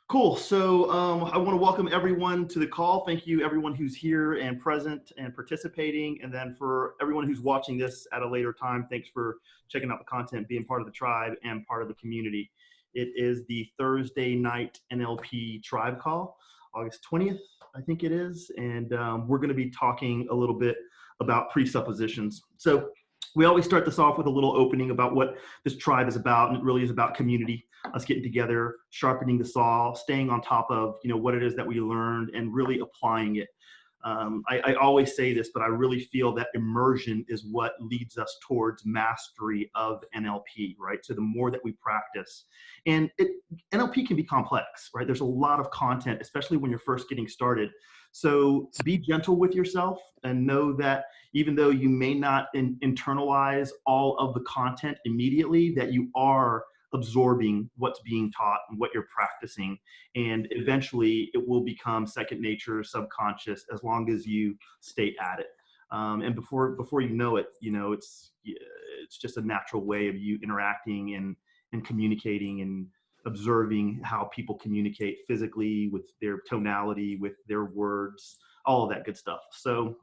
Cool. So I want to welcome everyone to the call. Thank you, everyone who's here and present and participating. And then for everyone who's watching this at a later time, thanks for checking out the content, being part of the tribe and part of the community. It is the Thursday night NLP tribe call, August 20th, I think it is. And we're going to be talking a little bit about presuppositions. So we always start this off with a little opening about what this tribe is about, and it really is about community, us getting together, sharpening the saw, staying on top of what it is that we learned, and really applying it. I always say this, but I really feel that immersion is what leads us towards mastery of NLP, right? So the more that we practice, and NLP can be complex, right? There's a lot of content, especially when you're first getting started. So be gentle with yourself and know that even though you may not internalize all of the content immediately, that you are absorbing what's being taught and what you're practicing, and eventually it will become second nature, subconscious, as long as you stay at it. And before you know it, it's just a natural way of you interacting and communicating and observing how people communicate physically, with their tonality, with their words, all of that good stuff. So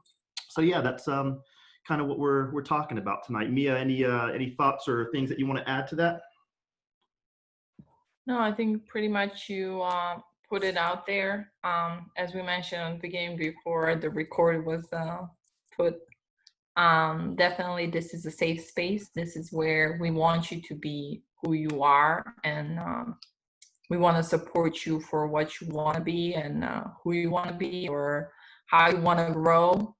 yeah, that's kind of what we're talking about tonight. Mia, any thoughts or things that you want to add to that? No, I think pretty much you put it out there. As we mentioned on the beginning before the record was put, definitely this is a safe space. This is where we want you to be who you are, and we want to support you for what you want to be and who you want to be or how you want to grow.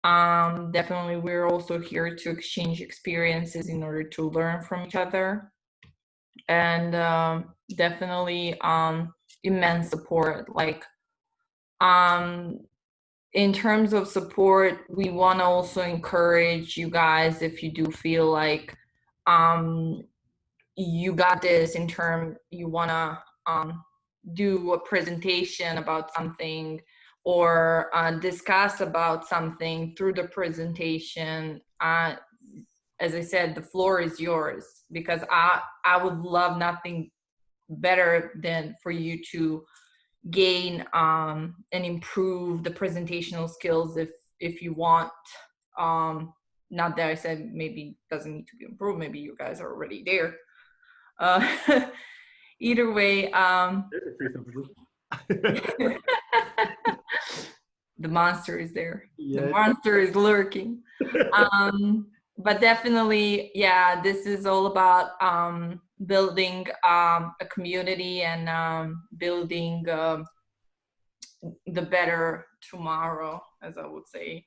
Definitely, we're also here to exchange experiences in order to learn from each other. And definitely immense support. Like in terms of support, we want to also encourage you guys, if you do feel like you got this, in term you want to do a presentation about something or discuss about something through the presentation. As I said, the floor is yours, because I would love nothing better than for you to gain and improve the presentational skills if you want. Not that I said maybe doesn't need to be improved, maybe you guys are already there. Either way, the monster is there. Yeah. The monster is lurking. But definitely, yeah, this is all about building a community and building the better tomorrow, as I would say,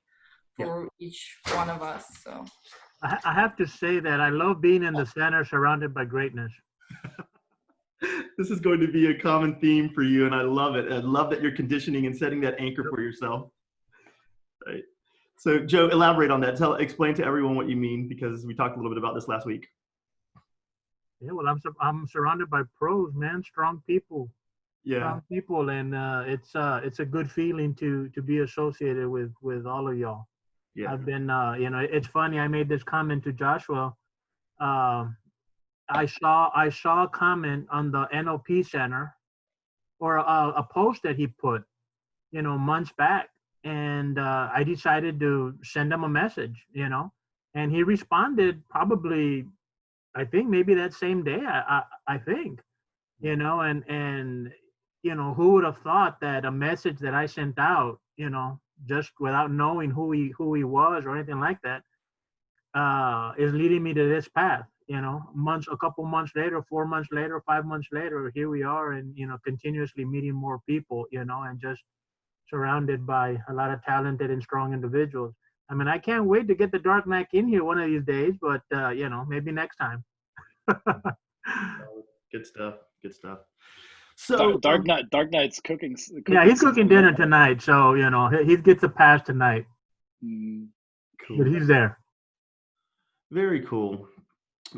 for each one of us. So I have to say that I love being in the center surrounded by greatness. This is going to be a common theme for you, and I love it. I love that you're conditioning and setting that anchor for yourself. Right. So Joe, elaborate on that. Explain to everyone what you mean, because we talked a little bit about this last week. Yeah, well, I'm surrounded by pros, man, strong people. Yeah. Strong people, and it's a good feeling to be associated with all of y'all. Yeah. I've been, it's funny. I made this comment to Joshua. I saw a comment on the NLP Center, or a post that he put, months back. And I decided to send him a message, and he responded probably, I think maybe that same day, I think, and who would have thought that a message that I sent out, just without knowing who he was or anything like that, is leading me to this path, a couple months later, 4 months later, 5 months later, here we are, and, continuously meeting more people, and just surrounded by a lot of talented and strong individuals. I mean, I can't wait to get the Dark Knight in here one of these days, but maybe next time. Good stuff. Good stuff. So Dark Knight's cooking. Yeah, he's cooking dinner tonight, so he gets a pass tonight. Cool. But he's there. Very cool.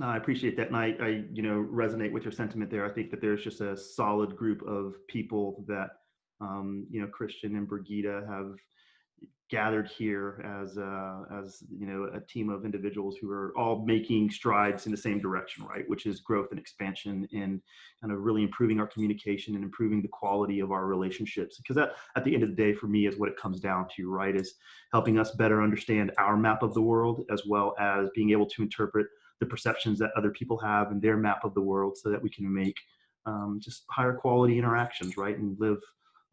I appreciate that, and I resonate with your sentiment there. I think that there's just a solid group of people that Christian and Brigitta have gathered here as you know, a team of individuals who are all making strides in the same direction, right? Which is growth and expansion, and kind of really improving our communication and improving the quality of our relationships. Because that, at the end of the day, for me, is what it comes down to, right? Is helping us better understand our map of the world, as well as being able to interpret the perceptions that other people have in their map of the world, so that we can make just higher quality interactions, right? And live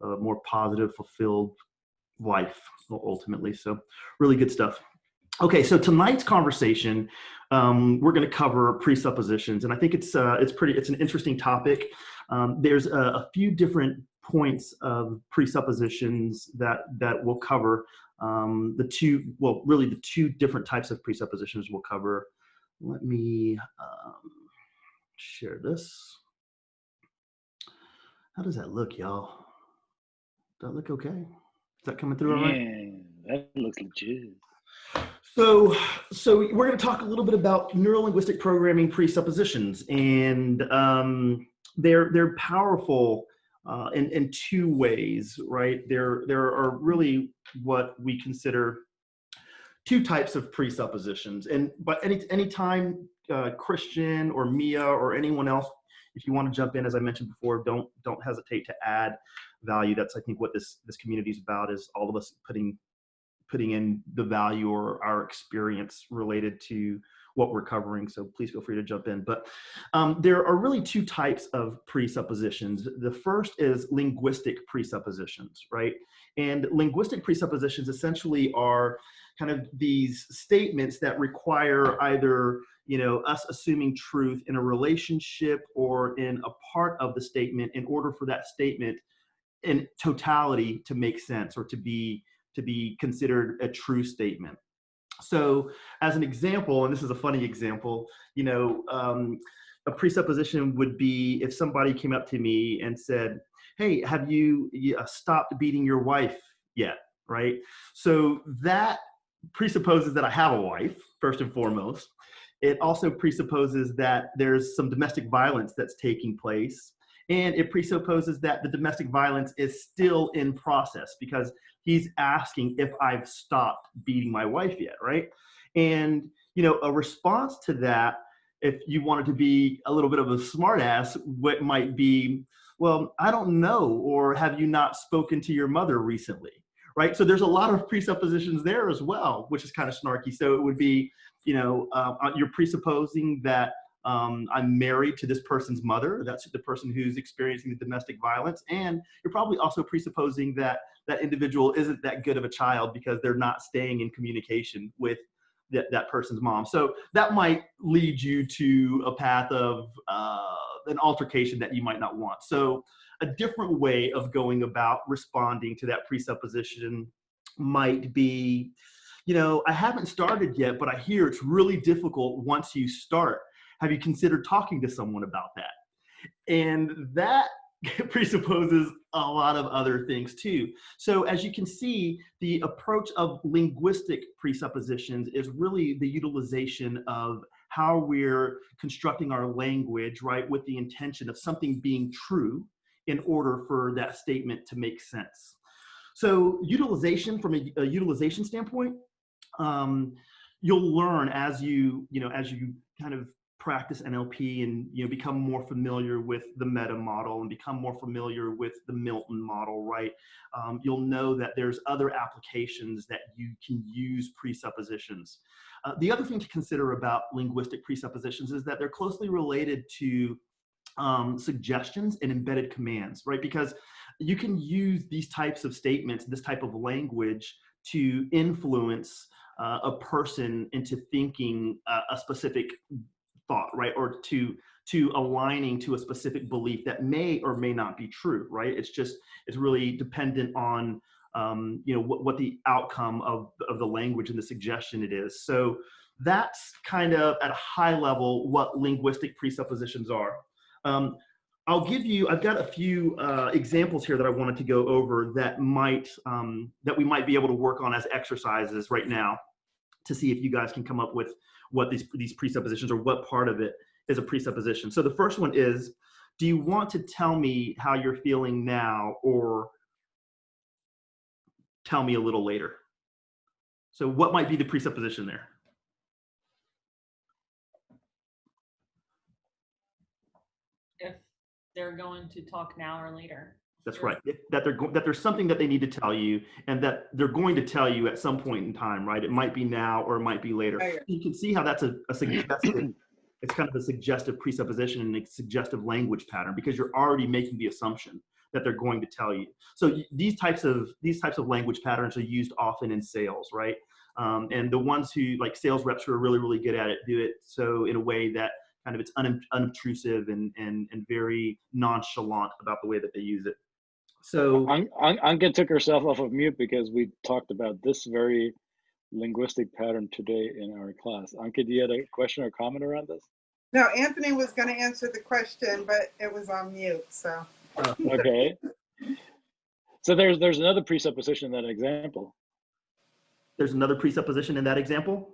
a more positive, fulfilled life ultimately. So really good stuff. Okay, so tonight's conversation, we're going to cover presuppositions, and I think it's an interesting topic. There's a few different points of presuppositions that we'll cover. The two different types of presuppositions we'll cover. Let me share this. How does that look, y'all? Does that look okay? Is that coming through all right? Yeah, that looks legit. So we're going to talk a little bit about neuro-linguistic programming presuppositions, and they're powerful in two ways, right? There are really what we consider two types of presuppositions, but any time Christian or Mia or anyone else, if you want to jump in, as I mentioned before, don't hesitate to add value. That's, I think, what this community is about, is all of us putting in the value or our experience related to what we're covering. So please feel free to jump in. But there are really two types of presuppositions. The first is linguistic presuppositions, right? And linguistic presuppositions essentially are kind of these statements that require either, you know, us assuming truth in a relationship or in a part of the statement in order for that statement in totality to make sense or to be considered a true statement. So as an example, and this is a funny example, you know, a presupposition would be if somebody came up to me and said, hey, have you stopped beating your wife yet, right? So that presupposes that I have a wife, first and foremost. It also presupposes that there's some domestic violence that's taking place. And it presupposes that the domestic violence is still in process, because he's asking if I've stopped beating my wife yet, right? And, you know, a response to that, if you wanted to be a little bit of a smartass, what might be, well, I don't know, or have you not spoken to your mother recently, right? So there's a lot of presuppositions there as well, which is kind of snarky. So it would be, you know, you're presupposing that I'm married to this person's mother. That's the person who's experiencing the domestic violence. And you're probably also presupposing that that individual isn't that good of a child because they're not staying in communication with that person's mom. So that might lead you to a path of an altercation that you might not want. So a different way of going about responding to that presupposition might be, you know, I haven't started yet, but I hear it's really difficult once you start. Have you considered talking to someone about that? And that presupposes a lot of other things too. So as you can see, the approach of linguistic presuppositions is really the utilization of how we're constructing our language, right, with the intention of something being true in order for that statement to make sense. So utilization, from a utilization standpoint, you'll learn as you kind of practice NLP and, you know, become more familiar with the meta model and become more familiar with the Milton model, right? You'll know that there's other applications that you can use presuppositions. The other thing to consider about linguistic presuppositions is that they're closely related to suggestions and embedded commands, right? Because you can use these types of statements, this type of language, to influence a person into thinking a specific thought, right? Or to aligning to a specific belief that may or may not be true, right? It's really dependent on you know, what the outcome of the language and the suggestion it is. So that's kind of at a high level what linguistic presuppositions are. I've got a few examples here that I wanted to go over that we might be able to work on as exercises right now to see if you guys can come up with what these presuppositions, or what part of it is a presupposition. So the first one is, do you want to tell me how you're feeling now, or tell me a little later, So what might be the presupposition there? If they're going to talk now or later. That's right. That there's something that they need to tell you, and that they're going to tell you at some point in time, right? It might be now or it might be later. You can see how that's a suggestive. It's kind of a suggestive presupposition and a suggestive language pattern, because you're already making the assumption that they're going to tell you. So these types of language patterns are used often in sales, right? And the ones who, like sales reps who are really, really good at it, do it so in a way that kind of it's unobtrusive and very nonchalant about the way that they use it. So Anke took herself off of mute because we talked about this very linguistic pattern today in our class. Anke, do you have a question or comment around this? No, Anthony was going to answer the question, but it was on mute, so. Okay. So there's another presupposition in that example. There's another presupposition in that example?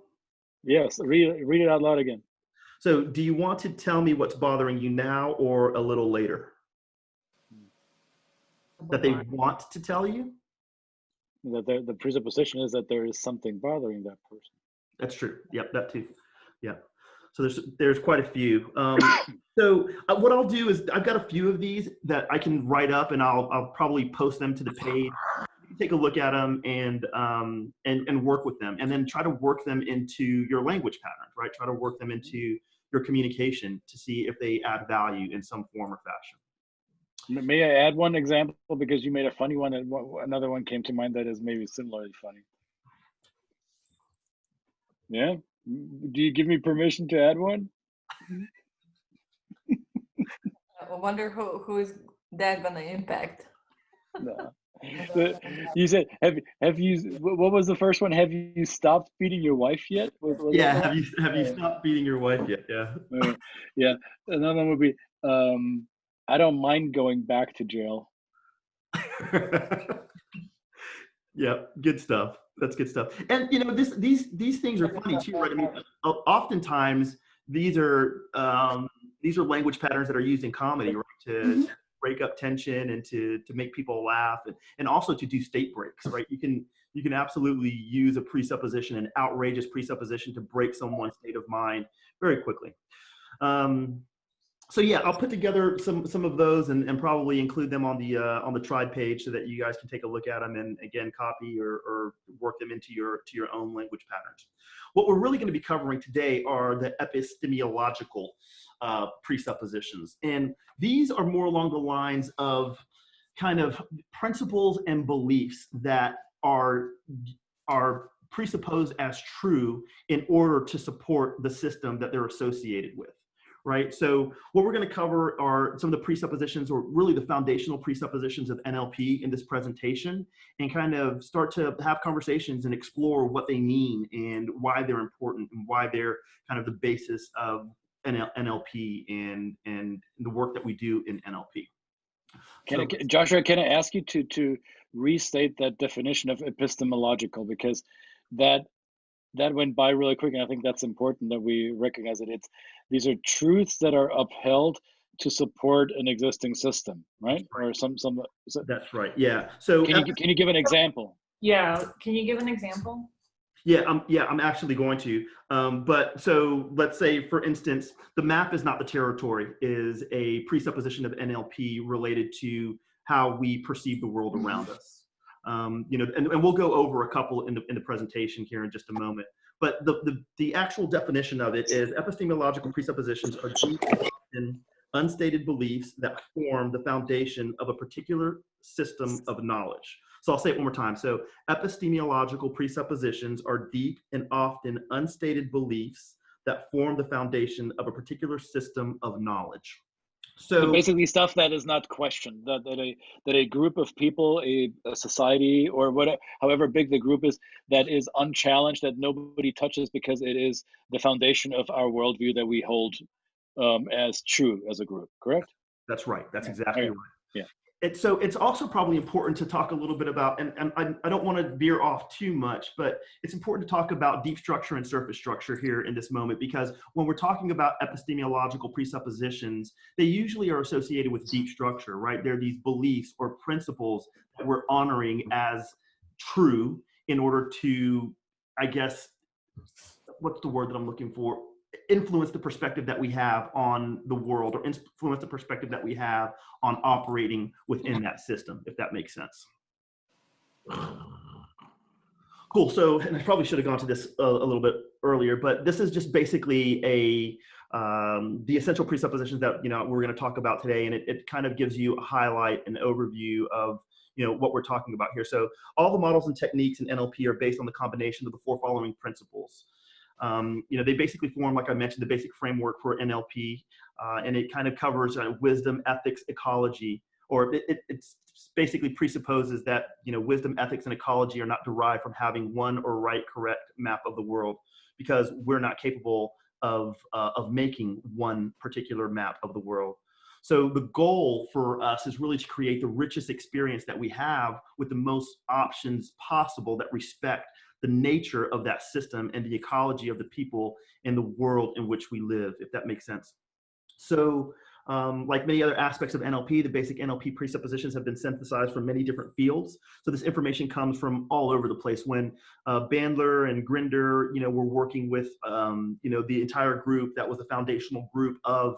Yes, read it out loud again. So do you want to tell me what's bothering you now or a little later? That they want to tell you? That the presupposition is that there is something bothering that person. That's true. Yep, that too. Yeah. So there's quite a few. So what I'll do is I've got a few of these that I can write up, and I'll probably post them to the page. You can take a look at them and work with them, and then try to work them into your language patterns, right? Try to work them into your communication to see if they add value in some form or fashion. May I add one example, because you made a funny one, and another one came to mind that is maybe similarly funny. Yeah? Do you give me permission to add one? I wonder who is that gonna impact? No. You said, have you? What was the first one? Have you stopped beating your wife yet? Yeah. Have you stopped beating your wife yet? Yeah. Yeah. Another one would be, I don't mind going back to jail. Yeah, good stuff. That's good stuff. And you know, these things are funny too, right? I mean, oftentimes these are language patterns that are used in comedy, right? To break up tension and to make people laugh, and also to do state breaks, right? You can absolutely use a presupposition, an outrageous presupposition, to break someone's state of mind very quickly. So yeah, I'll put together some of those and probably include them on the Tribe page so that you guys can take a look at them and again copy or work them into your own language patterns. What we're really going to be covering today are the epistemological presuppositions, and these are more along the lines of kind of principles and beliefs that are presupposed as true in order to support the system that they're associated with. Right. So what we're going to cover are some of the presuppositions, or really the foundational presuppositions of NLP in this presentation, and kind of start to have conversations and explore what they mean and why they're important and why they're kind of the basis of NLP and the work that we do in NLP. Joshua, can I ask you to restate that definition of epistemological, because that went by really quick, and I think that's important that we recognize it. These are truths that are upheld to support an existing system, right? Or some. That's right. Yeah. So can you give an example? Yeah, can you give an example? Yeah, I'm actually going to. But so let's say, for instance, the map is not the territory is a presupposition of NLP related to how we perceive the world around us. You know, and we'll go over a couple in the presentation here in just a moment. But the actual definition of it is epistemological presuppositions are deep and unstated beliefs that form the foundation of a particular system of knowledge. So I'll say it one more time. So epistemological presuppositions are deep and often unstated beliefs that form the foundation of a particular system of knowledge. So basically stuff that is not questioned, that a group of people, a society, or whatever, however big the group is, that is unchallenged, that nobody touches, because it is the foundation of our worldview that we hold as true as a group, correct? That's right. That's exactly right. Yeah. So it's also probably important to talk a little bit about, and I don't want to veer off too much, but it's important to talk about deep structure and surface structure here in this moment, because when we're talking about epistemological presuppositions, they usually are associated with deep structure, right? They're these beliefs or principles that we're honoring as true in order to I guess, what's the word that I'm looking for? Influence the perspective that we have on the world, or influence the perspective that we have on operating within that system, if that makes sense. Cool. So, and I probably should have gone to this a little bit earlier, but this is just basically the essential presuppositions that we're going to talk about today, and it kind of gives you a highlight and overview of what we're talking about here. So, all the models and techniques in NLP are based on the combination of the four following principles. They basically form, like I mentioned, the basic framework for NLP, and it kind of covers wisdom, ethics, ecology, or it's basically presupposes that wisdom, ethics, and ecology are not derived from having one or right, correct map of the world, because we're not capable of making one particular map of the world. So the goal for us is really to create the richest experience that we have with the most options possible that respect the nature of that system and the ecology of the people in the world in which we live, if that makes sense. So like many other aspects of NLP, the basic NLP presuppositions have been synthesized from many different fields. So this information comes from all over the place. When Bandler and Grinder, were working with, the entire group that was the foundational group of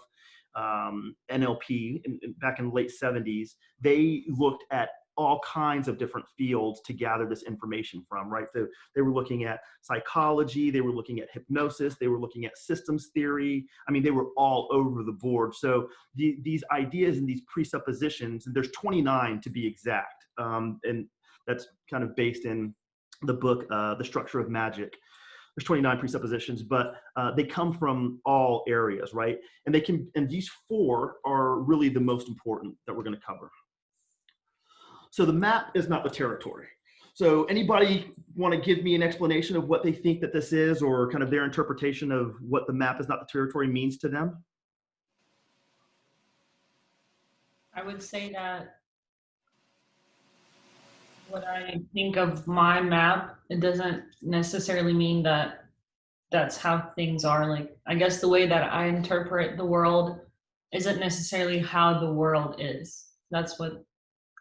NLP back in the late 70s, they looked at all kinds of different fields to gather this information from, right? So they were looking at psychology, they were looking at hypnosis, they were looking at systems theory. I mean, they were all over the board. So these ideas and these presuppositions, and there's 29 to be exact, and that's kind of based in the book, The Structure of Magic. There's 29 presuppositions, but they come from all areas, right? And these four are really the most important that we're going to cover. So the map is not the territory. So anybody want to give me an explanation of what they think that this is, or kind of their interpretation of what the map is not the territory means to them? I would say that when I think of my map, it doesn't necessarily mean that that's how things are. Like, I guess the way that I interpret the world isn't necessarily how the world is. That's what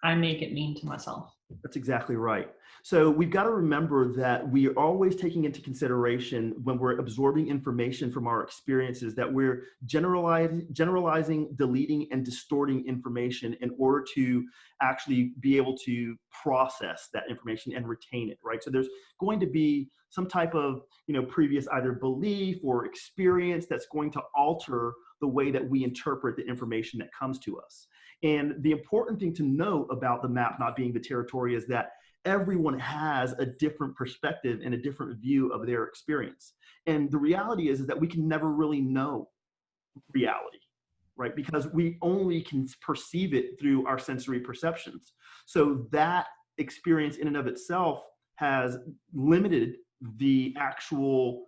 I make it mean to myself. That's exactly right. So we've got to remember that we are always taking into consideration when we're absorbing information from our experiences that we're generalizing, deleting, and distorting information in order to actually be able to process that information and retain it, right? So there's going to be some type of, previous either belief or experience that's going to alter the way that we interpret the information that comes to us. And the important thing to know about the map not being the territory is that everyone has a different perspective and a different view of their experience. And the reality is that we can never really know reality, right? Because we only can perceive it through our sensory perceptions. So that experience in and of itself has limited the actual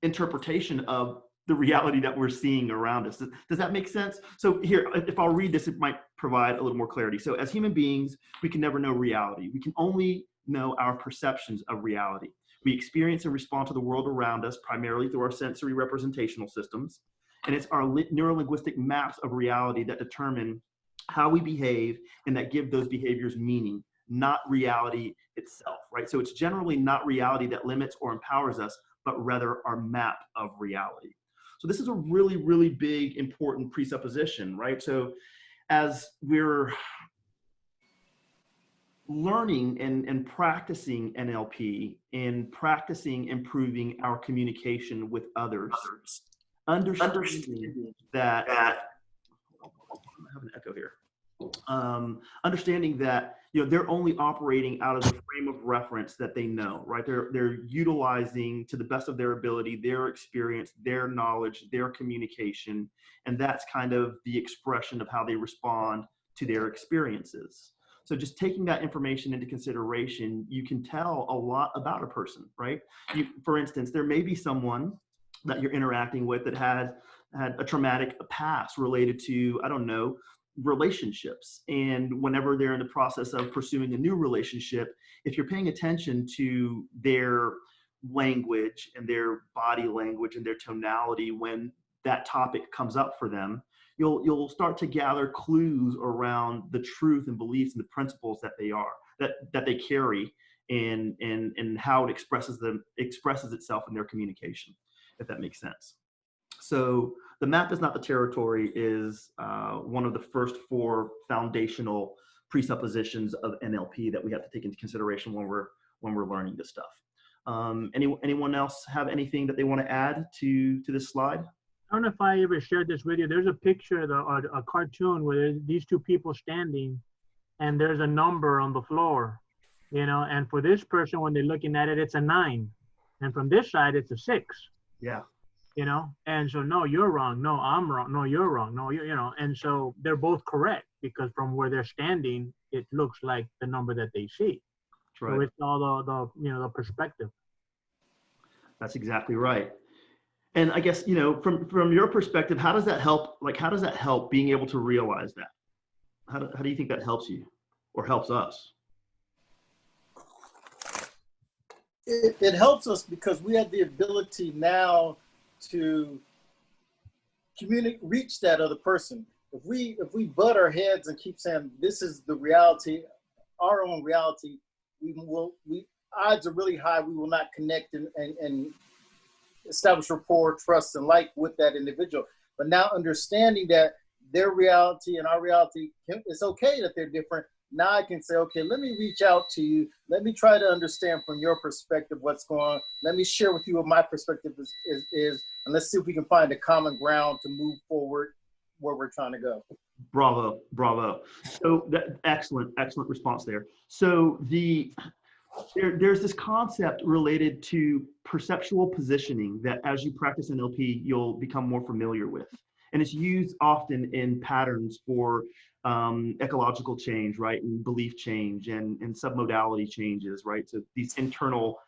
interpretation of the reality that we're seeing around us. Does that make sense? So here, if I'll read this, it might provide a little more clarity. So as human beings, we can never know reality. We can only know our perceptions of reality. We experience and respond to the world around us primarily through our sensory representational systems. And it's our neurolinguistic maps of reality that determine how we behave and that give those behaviors meaning, not reality itself, right? So it's generally not reality that limits or empowers us, but rather our map of reality. So this is a really, really big, important presupposition, right? So as we're learning and practicing NLP and practicing improving our communication with others, understanding that, I have an echo here. Understanding that they're only operating out of the frame of reference that they know, right? They're utilizing to the best of their ability their experience, their knowledge, their communication, and that's kind of the expression of how they respond to their experiences. So just taking that information into consideration, you can tell a lot about a person, right? For instance, there may be someone that you're interacting with that had a traumatic past related to, I don't know, relationships. And whenever they're in the process of pursuing a new relationship, if you're paying attention to their language and their body language and their tonality when that topic comes up for them, you'll start to gather clues around the truth and beliefs and the principles that they carry and how it expresses itself in their communication, if that makes sense. So the map is not the territory is one of the first 4 foundational presuppositions of NLP that we have to take into consideration when we're learning this stuff. Anyone else have anything that they want to add to this slide? I don't know if I ever shared this with you. There's a picture, a cartoon where there's these 2 people standing, and there's a number on the floor, you know. And for this person, when they're looking at it, it's a 9, and from this side, it's a 6. Yeah. You know, and so no, you're wrong. No, I'm wrong. No, you're wrong. No, you know, and so they're both correct because from where they're standing, it looks like the number that they see. That's right. So it's all the perspective. That's exactly right. And I guess, you know, from your perspective, how does that help? Like, how does that help being able to realize that? How do you think that helps you or helps us? It helps us because we have the ability now to reach that other person. If we butt our heads and keep saying this is the reality, our own reality, odds are really high we will not connect and establish rapport, trust, and like with that individual. But now understanding that their reality and our reality, it's okay that they're different. Now I can say, okay, let me reach out to you. Let me try to understand from your perspective what's going on. Let me share with you what my perspective is, and let's see if we can find a common ground to move forward where we're trying to go. Bravo, bravo. So excellent response there. So there's this concept related to perceptual positioning that as you practice NLP, you'll become more familiar with. And it's used often in patterns for ecological change, right? And belief change and submodality changes, right? So these internal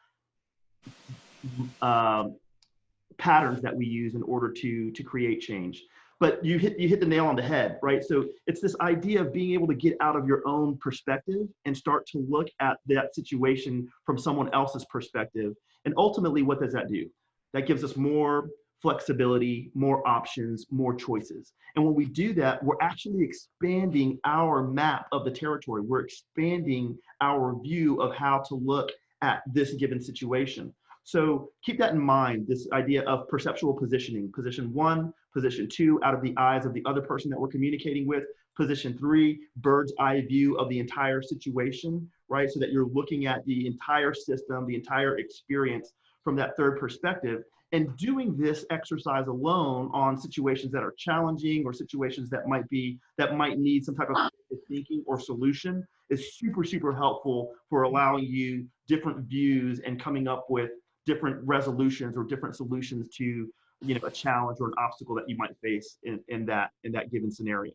patterns that we use in order to create change. But you hit the nail on the head, right? So it's this idea of being able to get out of your own perspective and start to look at that situation from someone else's perspective. And ultimately, what does that do? That gives us more flexibility, more options, more choices. And when we do that, we're actually expanding our map of the territory. We're expanding our view of how to look at this given situation. So keep that in mind, this idea of perceptual positioning. Position 1, position 2, out of the eyes of the other person that we're communicating with. Position 3, bird's eye view of the entire situation, right? So that you're looking at the entire system, the entire experience from that third perspective. And doing this exercise alone on situations that are challenging or situations that might need some type of thinking or solution is super, super helpful for allowing you different views and coming up with different resolutions or different solutions to, you know, a challenge or an obstacle that you might face in that given scenario.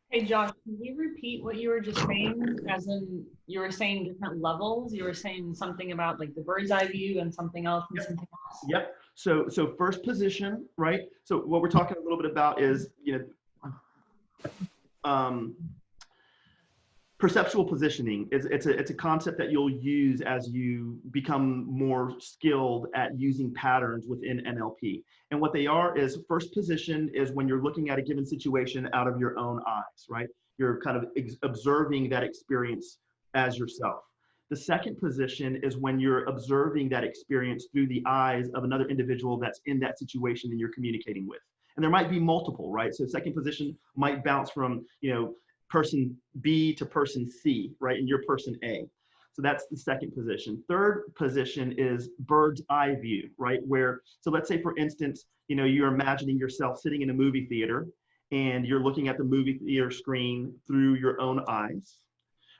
Hey Josh, can you repeat what you were just saying? As in, you were saying different levels. You were saying something about like the bird's eye view and something else and something else. Yep. So first position, right? So what we're talking a little bit about is, you know, perceptual positioning. It's a concept that you'll use as you become more skilled at using patterns within NLP. And what they are is, first position is when you're looking at a given situation out of your own eyes, right? You're kind of observing that experience as yourself. The second position is when you're observing that experience through the eyes of another individual that's in that situation and you're communicating with. And there might be multiple, right? So second position might bounce from, you know, person B to person C, right? And you're person A. So that's the second position. Third position is bird's eye view, right? So let's say, for instance, you know, you're imagining yourself sitting in a movie theater and you're looking at the movie theater screen through your own eyes,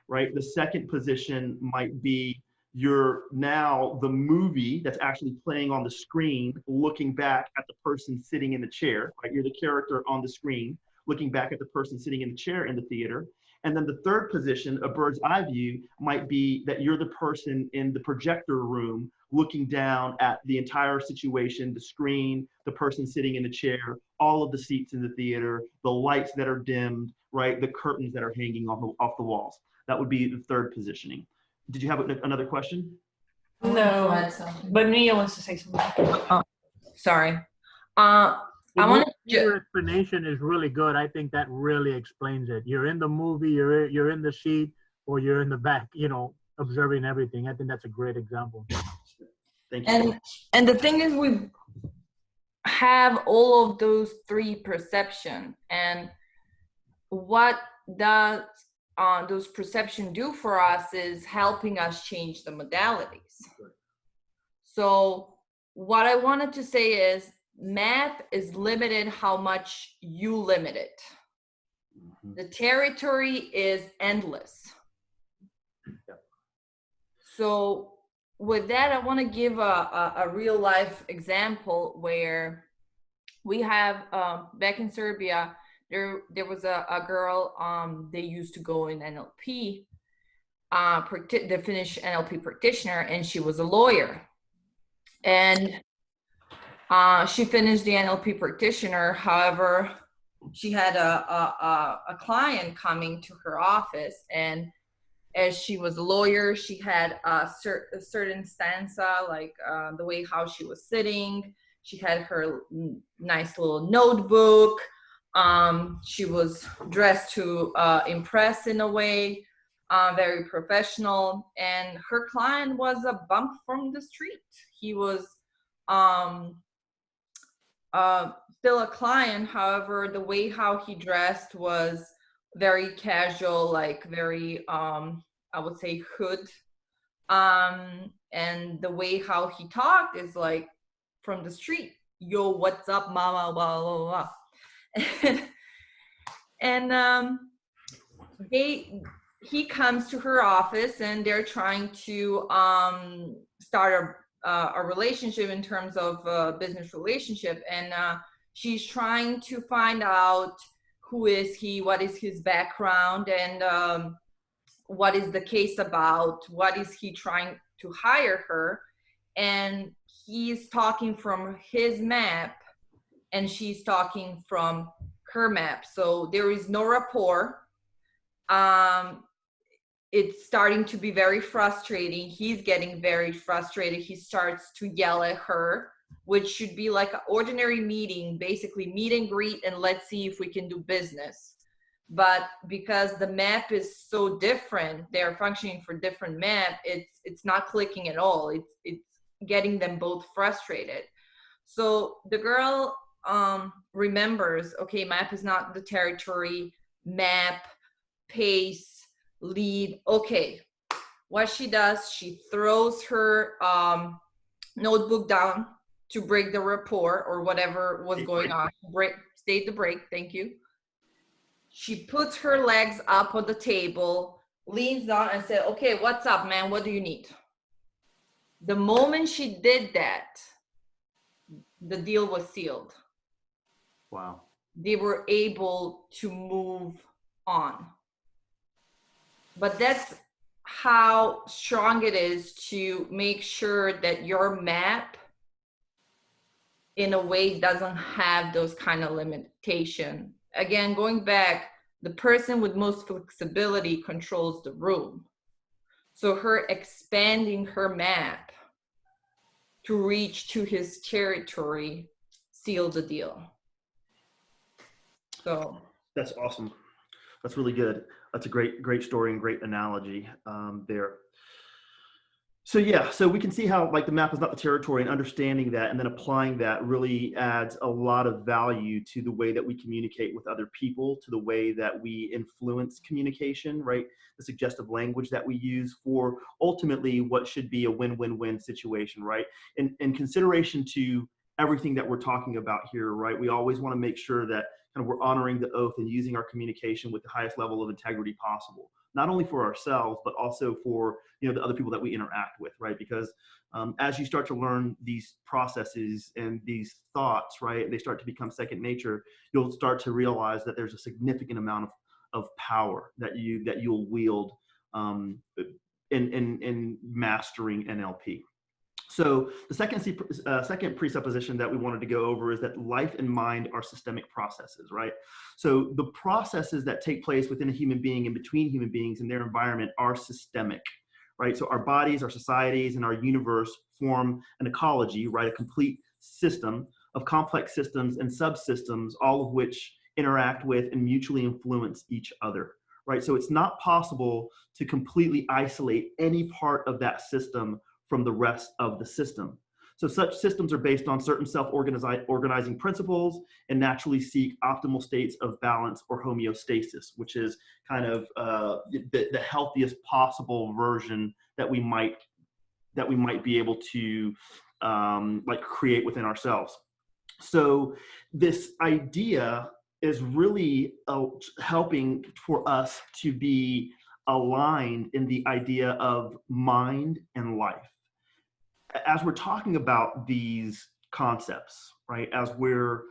right? The second position might be you're now the movie that's actually playing on the screen, looking back at the person sitting in the chair, right? You're the character on the screen, looking back at the person sitting in the chair in the theater. And then the third position, a bird's eye view, might be that you're the person in the projector room looking down at the entire situation, the screen, the person sitting in the chair, all of the seats in the theater, the lights that are dimmed, right? The curtains that are hanging off the walls. That would be the third positioning. Did you have another question? No, but Mia wants to say something. Oh, sorry. Your explanation is really good. I think that really explains it. You're in the movie, you're in the seat, or you're in the back, you know, observing everything. I think that's a great example. Thank you. And the thing is, we have all of those three perception, and what does those perception do for us is helping us change the modalities. So what I wanted to say is map is limited how much you limit it. The territory is endless. So with that, I want to give a real life example where we have back in Serbia, there was a girl, they used to go in NLP, the Finnish NLP practitioner, and she was a lawyer. And she finished the NLP practitioner. However, she had a client coming to her office, and as she was a lawyer, she had a certain stanza, like the way how she was sitting. She had her nice little notebook. She was dressed to impress in a way, very professional. And her client was a bump from the street. He was still a client. However, the way how he dressed was very casual, like very, I would say hood. And the way how he talked is like from the street. Yo, what's up, mama, blah, blah, blah. And he comes to her office, and they're trying to start a relationship in terms of business relationship. And she's trying to find out who is he, what is his background, and what is the case about, what is he trying to hire her. And he's talking from his map, and she's talking from her map. So there is no rapport. It's starting to be very frustrating. He's getting very frustrated. He starts to yell at her, which should be like an ordinary meeting, basically meet and greet, and let's see if we can do business. But because the map is so different, they're functioning for different map, it's not clicking at all. It's getting them both frustrated. So the girl remembers, okay, map is not the territory, map, pace, lead. Okay, what she does, she throws her notebook down to break the rapport or whatever was going on. State the break, thank you. She puts her legs up on the table, leans down and said, okay, what's up, man? What do you need? The moment she did that, the deal was sealed. Wow. They were able to move on. But that's how strong it is to make sure that your map in a way doesn't have those kind of limitation. Again, going back, the person with most flexibility controls the room. So her expanding her map to reach to his territory sealed the deal. So that's awesome. That's really good. That's a great story and great analogy there. So yeah, so we can see how like the map is not the territory, and understanding that and then applying that really adds a lot of value to the way that we communicate with other people, to the way that we influence communication, right? The suggestive language that we use for ultimately what should be a win-win-win situation, right? In consideration to everything that we're talking about here, right? We always want to make sure that kind of we're honoring the oath and using our communication with the highest level of integrity possible, not only for ourselves, but also for, you know, the other people that we interact with, right? Because as you start to learn these processes and these thoughts, right, they start to become second nature, you'll start to realize that there's a significant amount of power that you'll wield in mastering NLP. So the second presupposition that we wanted to go over is that life and mind are systemic processes, right? So the processes that take place within a human being and between human beings and their environment are systemic, right? So our bodies, our societies, and our universe form an ecology, right? A complete system of complex systems and subsystems, all of which interact with and mutually influence each other, right? So it's not possible to completely isolate any part of that system from the rest of the system. So such systems are based on certain self-organizing principles and naturally seek optimal states of balance or homeostasis, which is kind of the healthiest possible version that we might be able to like create within ourselves. So this idea is really helping for us to be aligned in the idea of mind and life. As we're talking about these concepts, right, as we're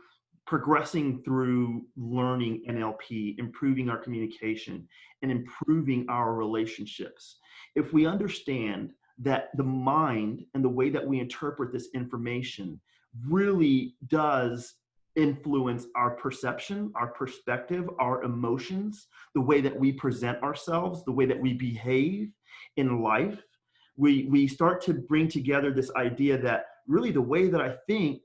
progressing through learning NLP, improving our communication, and improving our relationships, if we understand that the mind and the way that we interpret this information really does influence our perception, our perspective, our emotions, the way that we present ourselves, the way that we behave in life, we start to bring together this idea that really the way that I think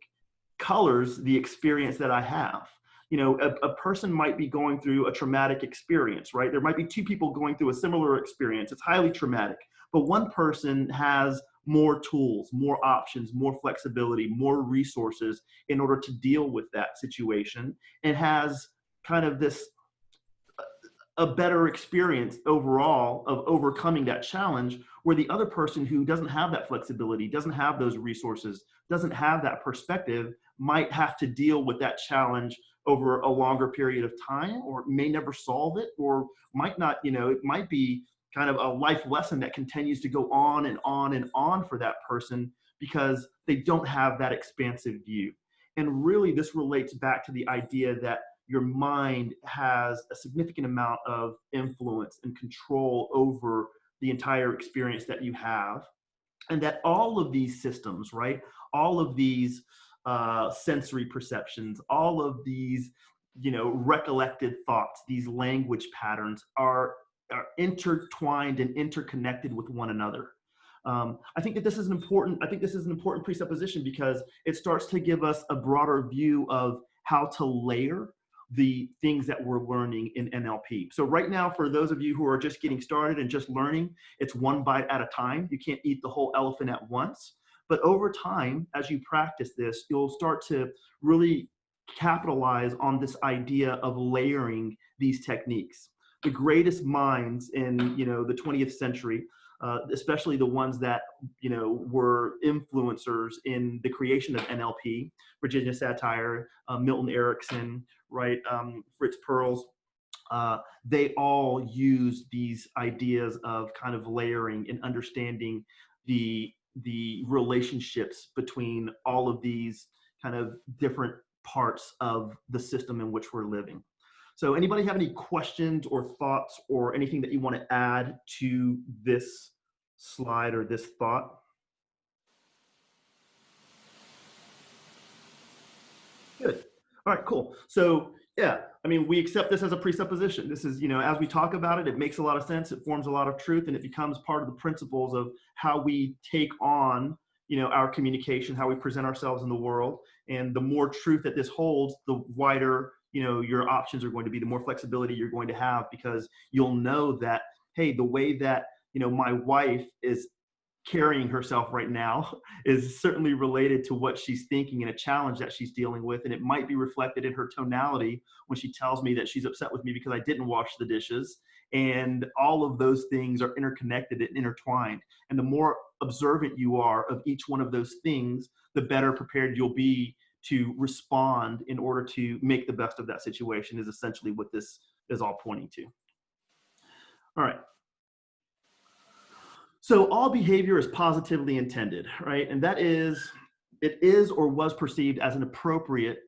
colors the experience that I have. You know, a person might be going through a traumatic experience, right? There might be two people going through a similar experience. It's highly traumatic, but one person has more tools, more options, more flexibility, more resources in order to deal with that situation, and has kind of a better experience overall of overcoming that challenge, where the other person who doesn't have that flexibility, doesn't have those resources, doesn't have that perspective, might have to deal with that challenge over a longer period of time, or may never solve it, or might not, you know, it might be kind of a life lesson that continues to go on and on and on for that person because they don't have that expansive view. And really this relates back to the idea that your mind has a significant amount of influence and control over the entire experience that you have. And that all of these systems, right, all of these sensory perceptions, all of these, you know, recollected thoughts, these language patterns are intertwined and interconnected with one another. I think that this is an important presupposition because it starts to give us a broader view of how to layer the things that we're learning in NLP. So right now, for those of you who are just getting started and just learning, it's one bite at a time. You can't eat the whole elephant at once. But over time, as you practice this, you'll start to really capitalize on this idea of layering these techniques. The greatest minds in, you know, the 20th century, especially the ones that, you know, were influencers in the creation of NLP, Brigitta Hoeferle, Milton Erickson, right, Fritz Perls, they all use these ideas of kind of layering and understanding the relationships between all of these kind of different parts of the system in which we're living. So anybody have any questions or thoughts or anything that you want to add to this slide or this thought? Good. All right, cool. So yeah, I mean, we accept this as a presupposition. This is, you know, as we talk about it, it makes a lot of sense. It forms a lot of truth, and it becomes part of the principles of how we take on, you know, our communication, how we present ourselves in the world. And the more truth that this holds, the wider, you know, your options are going to be, the more flexibility you're going to have, because you'll know that, hey, the way that, you know, my wife is carrying herself right now is certainly related to what she's thinking and a challenge that she's dealing with. And it might be reflected in her tonality when she tells me that she's upset with me because I didn't wash the dishes. And all of those things are interconnected and intertwined. And the more observant you are of each one of those things, the better prepared you'll be to respond in order to make the best of that situation, is essentially what this is all pointing to. All right. So all behavior is positively intended, right? And that is, it is or was perceived as appropriate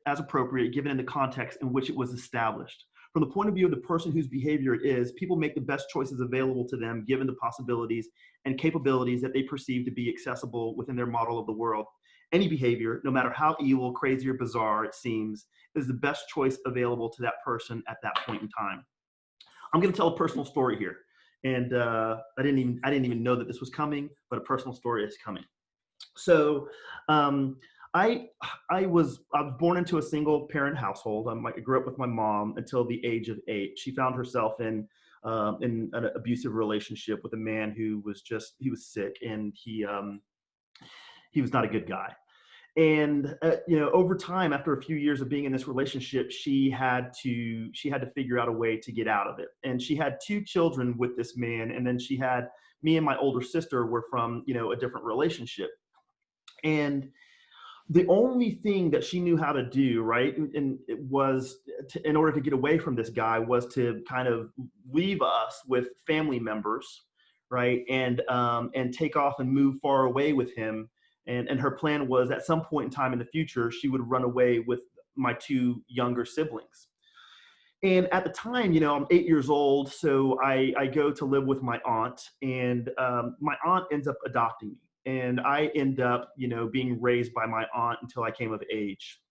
given in the context in which it was established. From the point of view of the person whose behavior it is, people make the best choices available to them given the possibilities and capabilities that they perceive to be accessible within their model of the world. Any behavior, no matter how evil, crazy, or bizarre it seems, is the best choice available to that person at that point in time. I'm going to tell a personal story here. And I didn't even know that this was coming, but a personal story is coming. So I was born into a single parent household. I grew up with my mom until the age of 8. She found herself in in an abusive relationship with a man who was he was sick, and he was not a good guy. And over time, after a few years of being in this relationship, she had to figure out a way to get out of it. And she had 2 children with this man, and then she had me and my older sister were from a different relationship. And the only thing that she knew how to do, right, and it was in order to get away from this guy, was to kind of leave us with family members, right, and take off and move far away with him. And her plan was at some point in time in the future, she would run away with my 2 younger siblings. And at the time, I'm 8 years old, so I go to live with my aunt, and my aunt ends up adopting me. And I end up, being raised by my aunt until I came of age,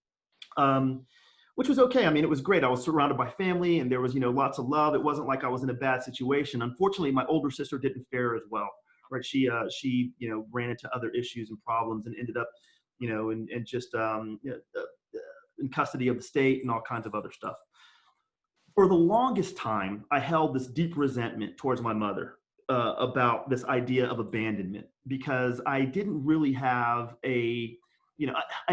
which was okay. I mean, it was great. I was surrounded by family, and there was, lots of love. It wasn't like I was in a bad situation. Unfortunately, my older sister didn't fare as well. Right, she ran into other issues and problems, and ended up, in custody of the state and all kinds of other stuff. For the longest time, I held this deep resentment towards my mother about this idea of abandonment, because I didn't really have I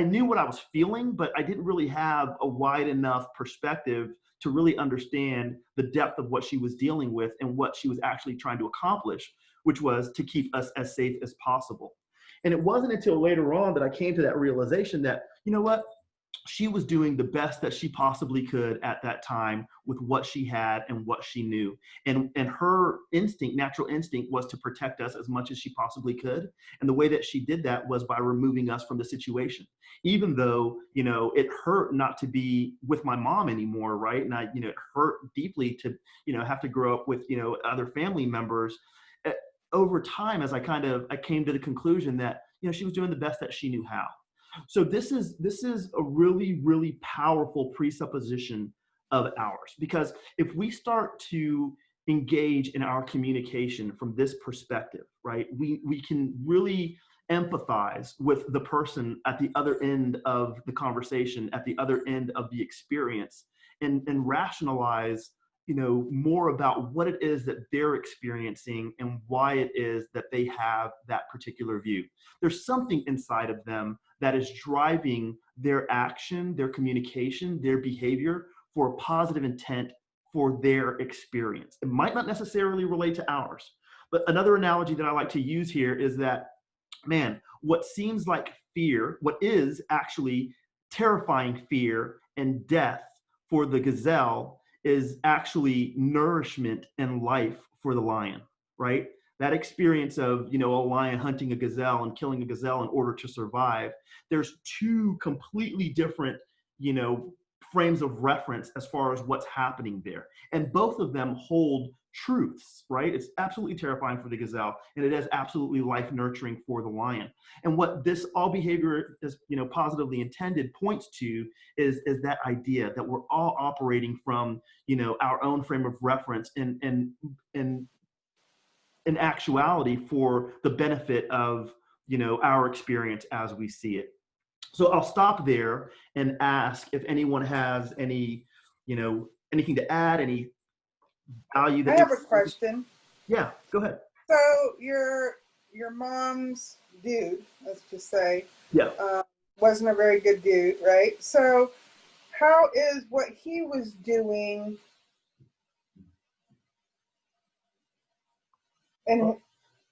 knew what I was feeling, but I didn't really have a wide enough perspective to really understand the depth of what she was dealing with and what she was actually trying to accomplish, which was to keep us as safe as possible. And it wasn't until later on that I came to that realization that, she was doing the best that she possibly could at that time with what she had and what she knew. And her natural instinct, was to protect us as much as she possibly could. And the way that she did that was by removing us from the situation. Even though, it hurt not to be with my mom anymore, right? And it hurt deeply to, have to grow up with, other family members. Over time, as I came to the conclusion that, she was doing the best that she knew how. So this is a really, really powerful presupposition of ours, because if we start to engage in our communication from this perspective, right, we can really empathize with the person at the other end of the conversation, at the other end of the experience, and rationalize more about what it is that they're experiencing and why it is that they have that particular view. There's something inside of them that is driving their action, their communication, their behavior for a positive intent for their experience. It might not necessarily relate to ours, but another analogy that I like to use here is that, man, what seems like fear, what is actually terrifying fear and death for the gazelle, is actually nourishment and life for the lion, right? That experience of, a lion hunting a gazelle and killing a gazelle in order to survive. There's 2 completely different, frames of reference as far as what's happening there. And both of them hold truths, right? It's absolutely terrifying for the gazelle, and it is absolutely life nurturing for the lion. And what this all behavior is, positively intended points to is that idea that we're all operating from, our own frame of reference and in actuality for the benefit of, our experience as we see it. So I'll stop there and ask if anyone has any, anything to add, any value that I have a question. Yeah, go ahead. So your mom's dude, let's just say, wasn't a very good dude, right? So how is what he was doing and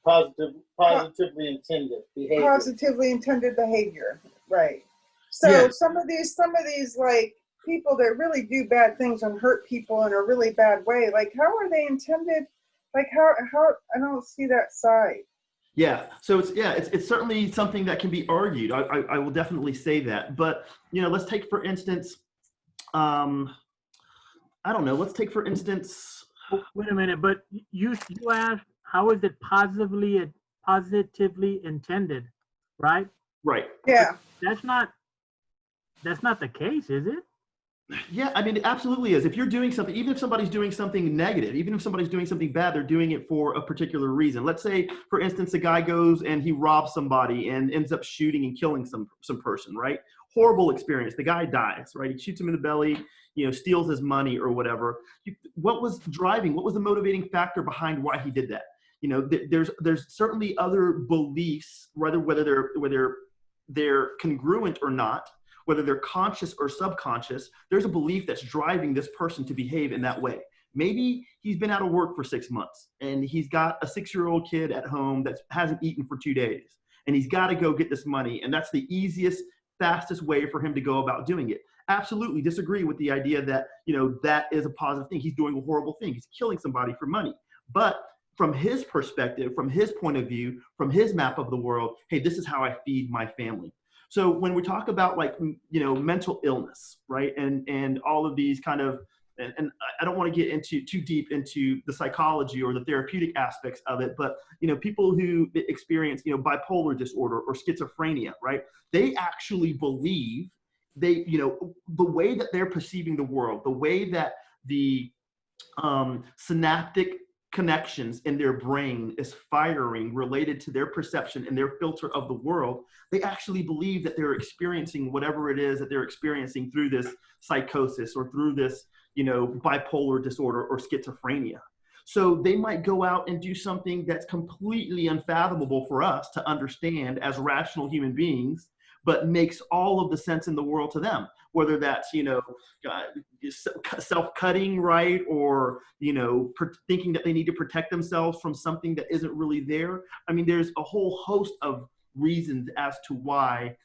positively intended behavior? Positively intended behavior, right? So some of these like people that really do bad things and hurt people in a really bad way, like how are they intended? Like how I don't see that side. Yeah, so it's certainly something that can be argued. I will definitely say that. But let's take for instance, I don't know. Let's take for instance. Wait a minute, but you asked how is it positively intended, right? Right. Yeah. That's not the case, is it? Yeah, I mean, it absolutely is. If you're doing something, even if somebody's doing something negative, even if somebody's doing something bad, they're doing it for a particular reason. Let's say, for instance, a guy goes and he robs somebody and ends up shooting and killing some person, right? horrible experience. The guy dies, right? He shoots him in the belly, steals his money or whatever. What was the motivating factor behind why he did that? There's certainly other beliefs, whether they're congruent or not, whether they're conscious or subconscious. There's a belief that's driving this person to behave in that way. Maybe he's been out of work for 6 months and he's got a 6-year-old kid at home that hasn't eaten for 2 days, and he's got to go get this money. And that's the easiest, fastest way for him to go about doing it. Absolutely disagree with the idea that, that is a positive thing. He's doing a horrible thing. He's killing somebody for money. But from his perspective, from his point of view, from his map of the world, hey, this is how I feed my family. So when we talk about mental illness, right, and all of these kind of, and I don't want to get too deep into the psychology or the therapeutic aspects of it, but people who experience bipolar disorder or schizophrenia, right, they actually believe the way that they're perceiving the world, the way that the synaptic connections in their brain is firing related to their perception and their filter of the world. They actually believe that they're experiencing whatever it is that they're experiencing through this psychosis or through this bipolar disorder or schizophrenia. So they might go out and do something that's completely unfathomable for us to understand as rational human beings, but makes all of the sense in the world to them, whether that's, self-cutting, right? Or, thinking that they need to protect themselves from something that isn't really there. I mean, there's a whole host of reasons as to why,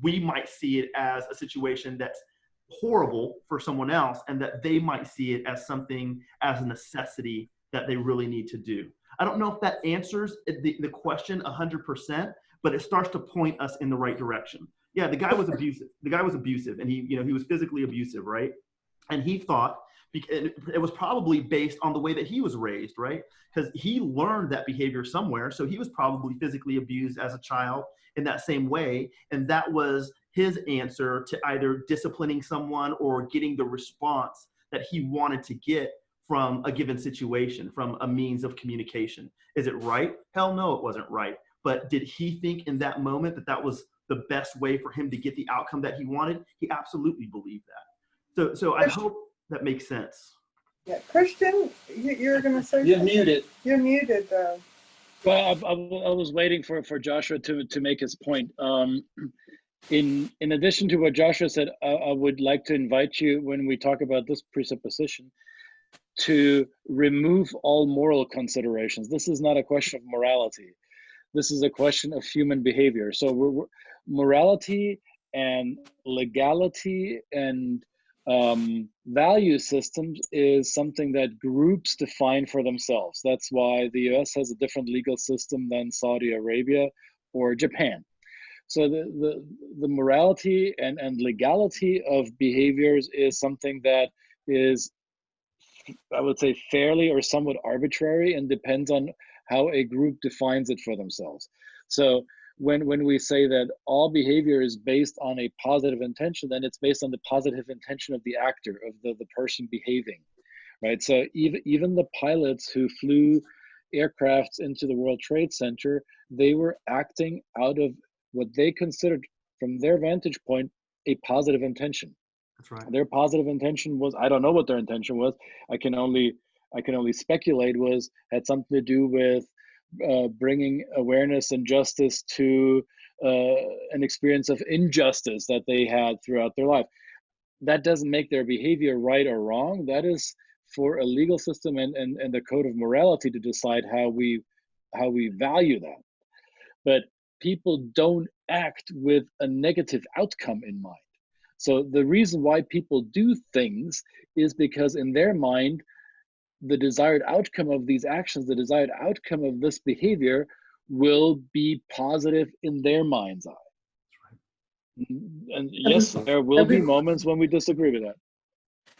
we might see it as a situation that's horrible for someone else, and that they might see it as something, as a necessity that they really need to do. I don't know if that answers the question 100%, but it starts to point us in the right direction. Yeah, the guy was abusive, and he was physically abusive, right? And he thought, it was probably based on the way that he was raised, right? Because he learned that behavior somewhere, so he was probably physically abused as a child in that same way, and that was his answer to either disciplining someone or getting the response that he wanted to get from a given situation, from a means of communication. Is it right? Hell no, it wasn't right. But did he think in that moment that that was the best way for him to get the outcome that he wanted? He absolutely believed that. So I hope that makes sense. Yeah, Christian, you're going to say You're something? muted. You're muted, though. Well, I was waiting for Joshua to make his point. In addition to what Joshua said, I would like to invite you, when we talk about this presupposition, to remove all moral considerations. This is not a question of morality. This is a question of human behavior. So morality and legality and value systems is something that groups define for themselves. That's why the US has a different legal system than Saudi Arabia or Japan. So the morality and legality of behaviors is something that is, I would say, fairly or somewhat arbitrary and depends on how a group defines it for themselves. So when we say that all behavior is based on a positive intention, then it's based on the positive intention of the actor, of the person behaving, right? So even the pilots who flew aircrafts into the World Trade Center, they were acting out of what they considered, from their vantage point, a positive intention. That's right. Their positive intention was, I don't know what their intention was. I can only speculate, had something to do with bringing awareness and justice to an experience of injustice that they had throughout their life. That doesn't make their behavior right or wrong. That is for a legal system and the code of morality to decide how we value that. But people don't act with a negative outcome in mind. So the reason why people do things is because in their mind, the desired outcome of these actions, the desired outcome of this behavior will be positive in their mind's eye. And yes, there will be moments when we disagree with that.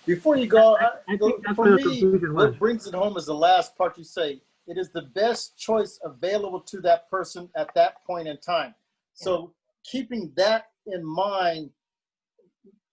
Before you go, I think that's for where the me, confusion was. what brings it home is the last part you say. It is the best choice available to that person at that point in time. So keeping that in mind,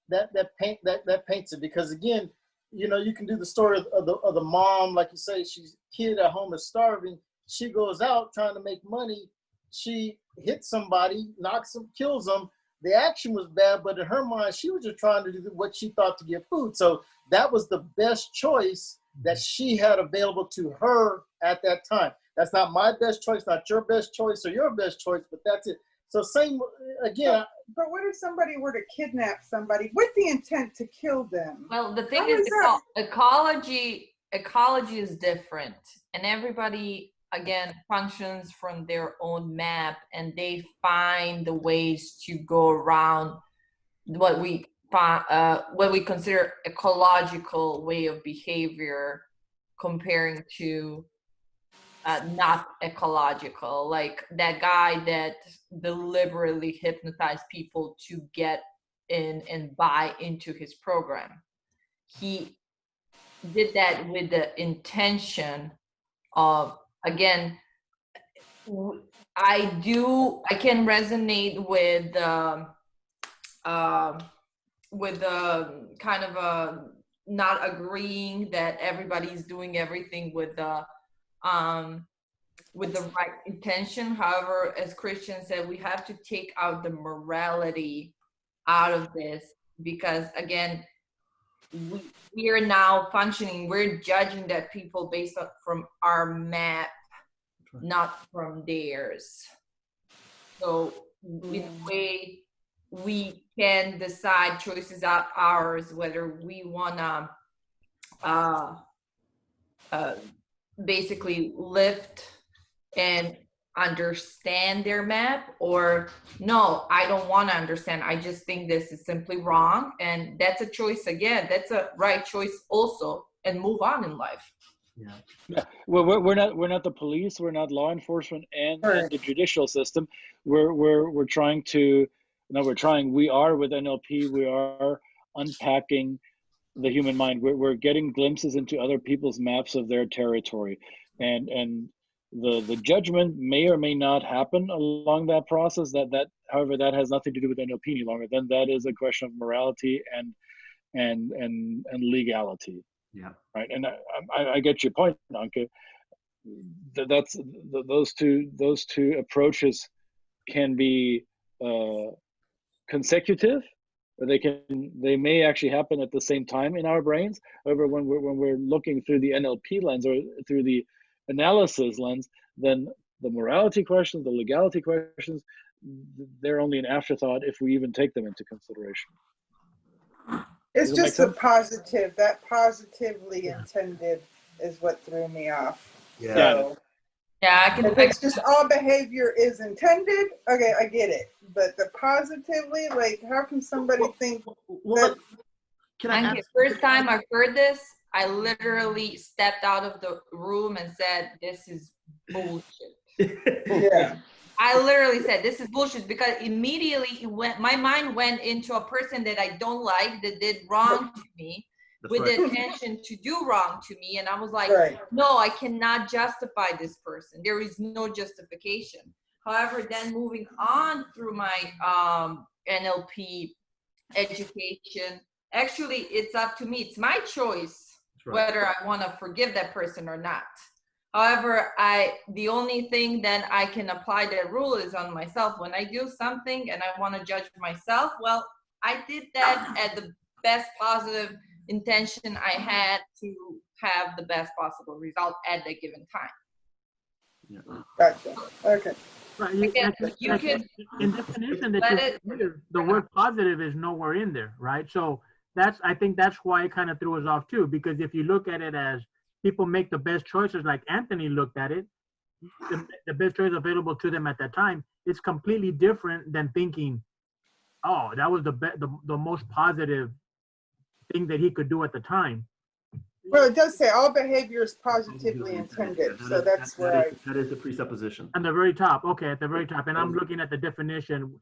that paints it, because again, you can do the story of the mom, like you say, she's kid at home is starving. She goes out trying to make money. She hits somebody, knocks him, kills him. The action was bad, but in her mind, she was just trying to do what she thought to get food. So that was the best choice that she had available to her at that time. That's not my best choice, not your best choice or your best choice, but that's it. So same again. But what if somebody were to kidnap somebody with the intent to kill them? Well, the thing How is, is that? ecology is different, and everybody again functions from their own map, and they find the ways to go around what we consider ecological way of behavior, comparing to not ecological, like that guy that deliberately hypnotized people to get in and buy into his program. He did that with the intention of, again, I can resonate with kind of not agreeing that everybody's doing everything with the right intention. However, as Christians said, we have to take out the morality out of this, because again, we are now functioning, we're judging that people based on from our map, not from theirs. So in a way, we can decide, choices are ours, whether we want to basically lift and understand their map, or no, I don't want to understand, I just think this is simply wrong, and that's a choice. Again, that's a right choice also, and move on in life. Yeah. Well, we're not the police, we're not law enforcement, and the judicial system. We are with NLP, we are unpacking the human mind. We're getting glimpses into other people's maps of their territory, and the judgment may or may not happen along that process. However, that has nothing to do with NLP any longer. Then that is a question of morality and legality. Yeah. Right. And I get your point, Anke. Those two approaches can be consecutive, or they may actually happen at the same time in our brains. However, when we're looking through the NLP lens or through the analysis lens, then the morality questions, the legality questions, they're only an afterthought if we even take them into consideration. It's just the positive, that positively intended is what threw me off. Yeah. So, yeah, if it's just all behavior is intended, okay, I get it. But the positively, like, how can somebody think that? Can I the first time I heard this, I literally stepped out of the room and said, "This is bullshit." Yeah. I literally said, "This is bullshit," because immediately my mind went into a person that I don't like, that did wrong to me, with the intention to do wrong to me. And I was like, no, I cannot justify this person. There is no justification. However, then moving on through my NLP education, actually, it's up to me. It's my choice whether I want to forgive that person or not. However, the only thing that I can apply that rule is on myself. When I do something and I want to judge myself, well, I did that at the best positive intention I had to have the best possible result at that given time. Yeah. Gotcha. Okay. Right. You can in definition that the word positive is nowhere in there, right? So I think that's why it kind of threw us off too, because if you look at it as people make the best choices, like Anthony looked at it, the best choice available to them at that time, it's completely different than thinking, oh, that was the most positive thing that he could do at the time. Well, it does say all behavior is positively intended, so that's where that is the presupposition. At the very top, okay, at the very top. And I'm looking at the definition,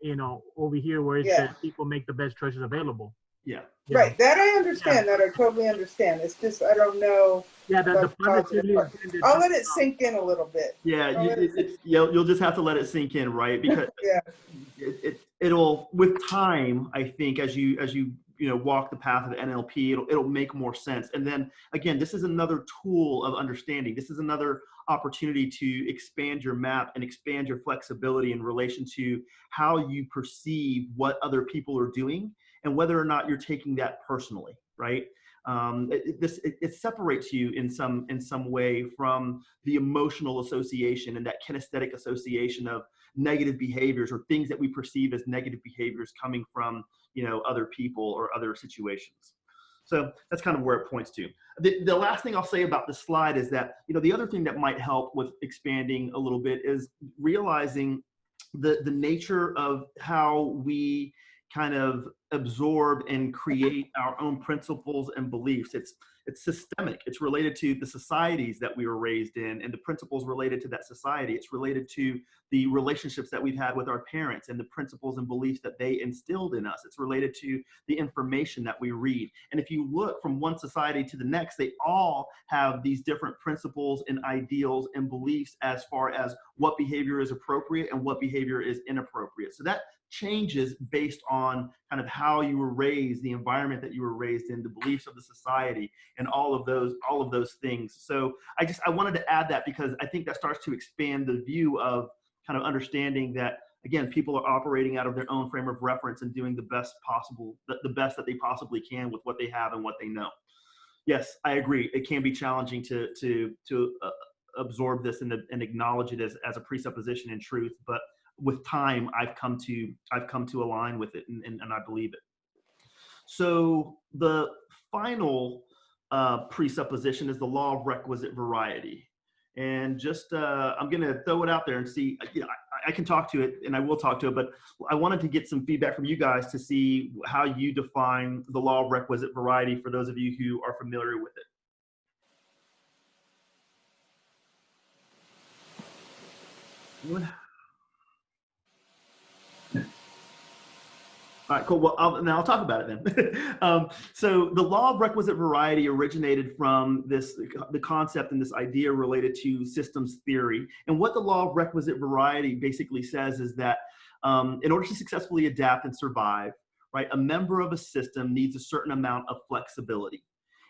over here where it says people make the best choices available. Yeah. Right, that I understand, that I totally understand. It's just, I don't know. Yeah, the positively intended. I'll let it sink in a little bit. Yeah, you'll just have to let it sink in, right? Because it'll with time, I think, as you walk the path of NLP, it'll make more sense. And then again, this is another tool of understanding. This is another opportunity to expand your map and expand your flexibility in relation to how you perceive what other people are doing and whether or not you're taking that personally, right? It separates you in some way from the emotional association and that kinesthetic association of negative behaviors or things that we perceive as negative behaviors coming from other people or other situations. So that's kind of where it points to. The last thing I'll say about this slide is that the other thing that might help with expanding a little bit is realizing the nature of how we kind of absorb and create our own principles and beliefs. It's systemic. It's related to the societies that we were raised in and the principles related to that society. It's related to the relationships that we've had with our parents and the principles and beliefs that they instilled in us. It's related to the information that we read. And if you look from one society to the next, they all have these different principles and ideals and beliefs as far as what behavior is appropriate and what behavior is inappropriate. So that changes based on kind of how you were raised, the environment that you were raised in, the beliefs of the society, and all of those things. So I wanted to add that because I think that starts to expand the view of kind of understanding that, again, people are operating out of their own frame of reference and doing the best that they possibly can with what they have and what they know. Yes, I agree. It can be challenging to absorb this and acknowledge it as a presupposition and truth, but with time, I've come to align with it, and I believe it. So the final presupposition is the law of requisite variety. And just I'm going to throw it out there and see. I can talk to it, and I will talk to it, but I wanted to get some feedback from you guys to see how you define the law of requisite variety for those of you who are familiar with it. All right, cool. Well, I'll talk about it then. So the law of requisite variety originated from the concept and this idea related to systems theory. And what the law of requisite variety basically says is that in order to successfully adapt and survive, right, a member of a system needs a certain amount of flexibility.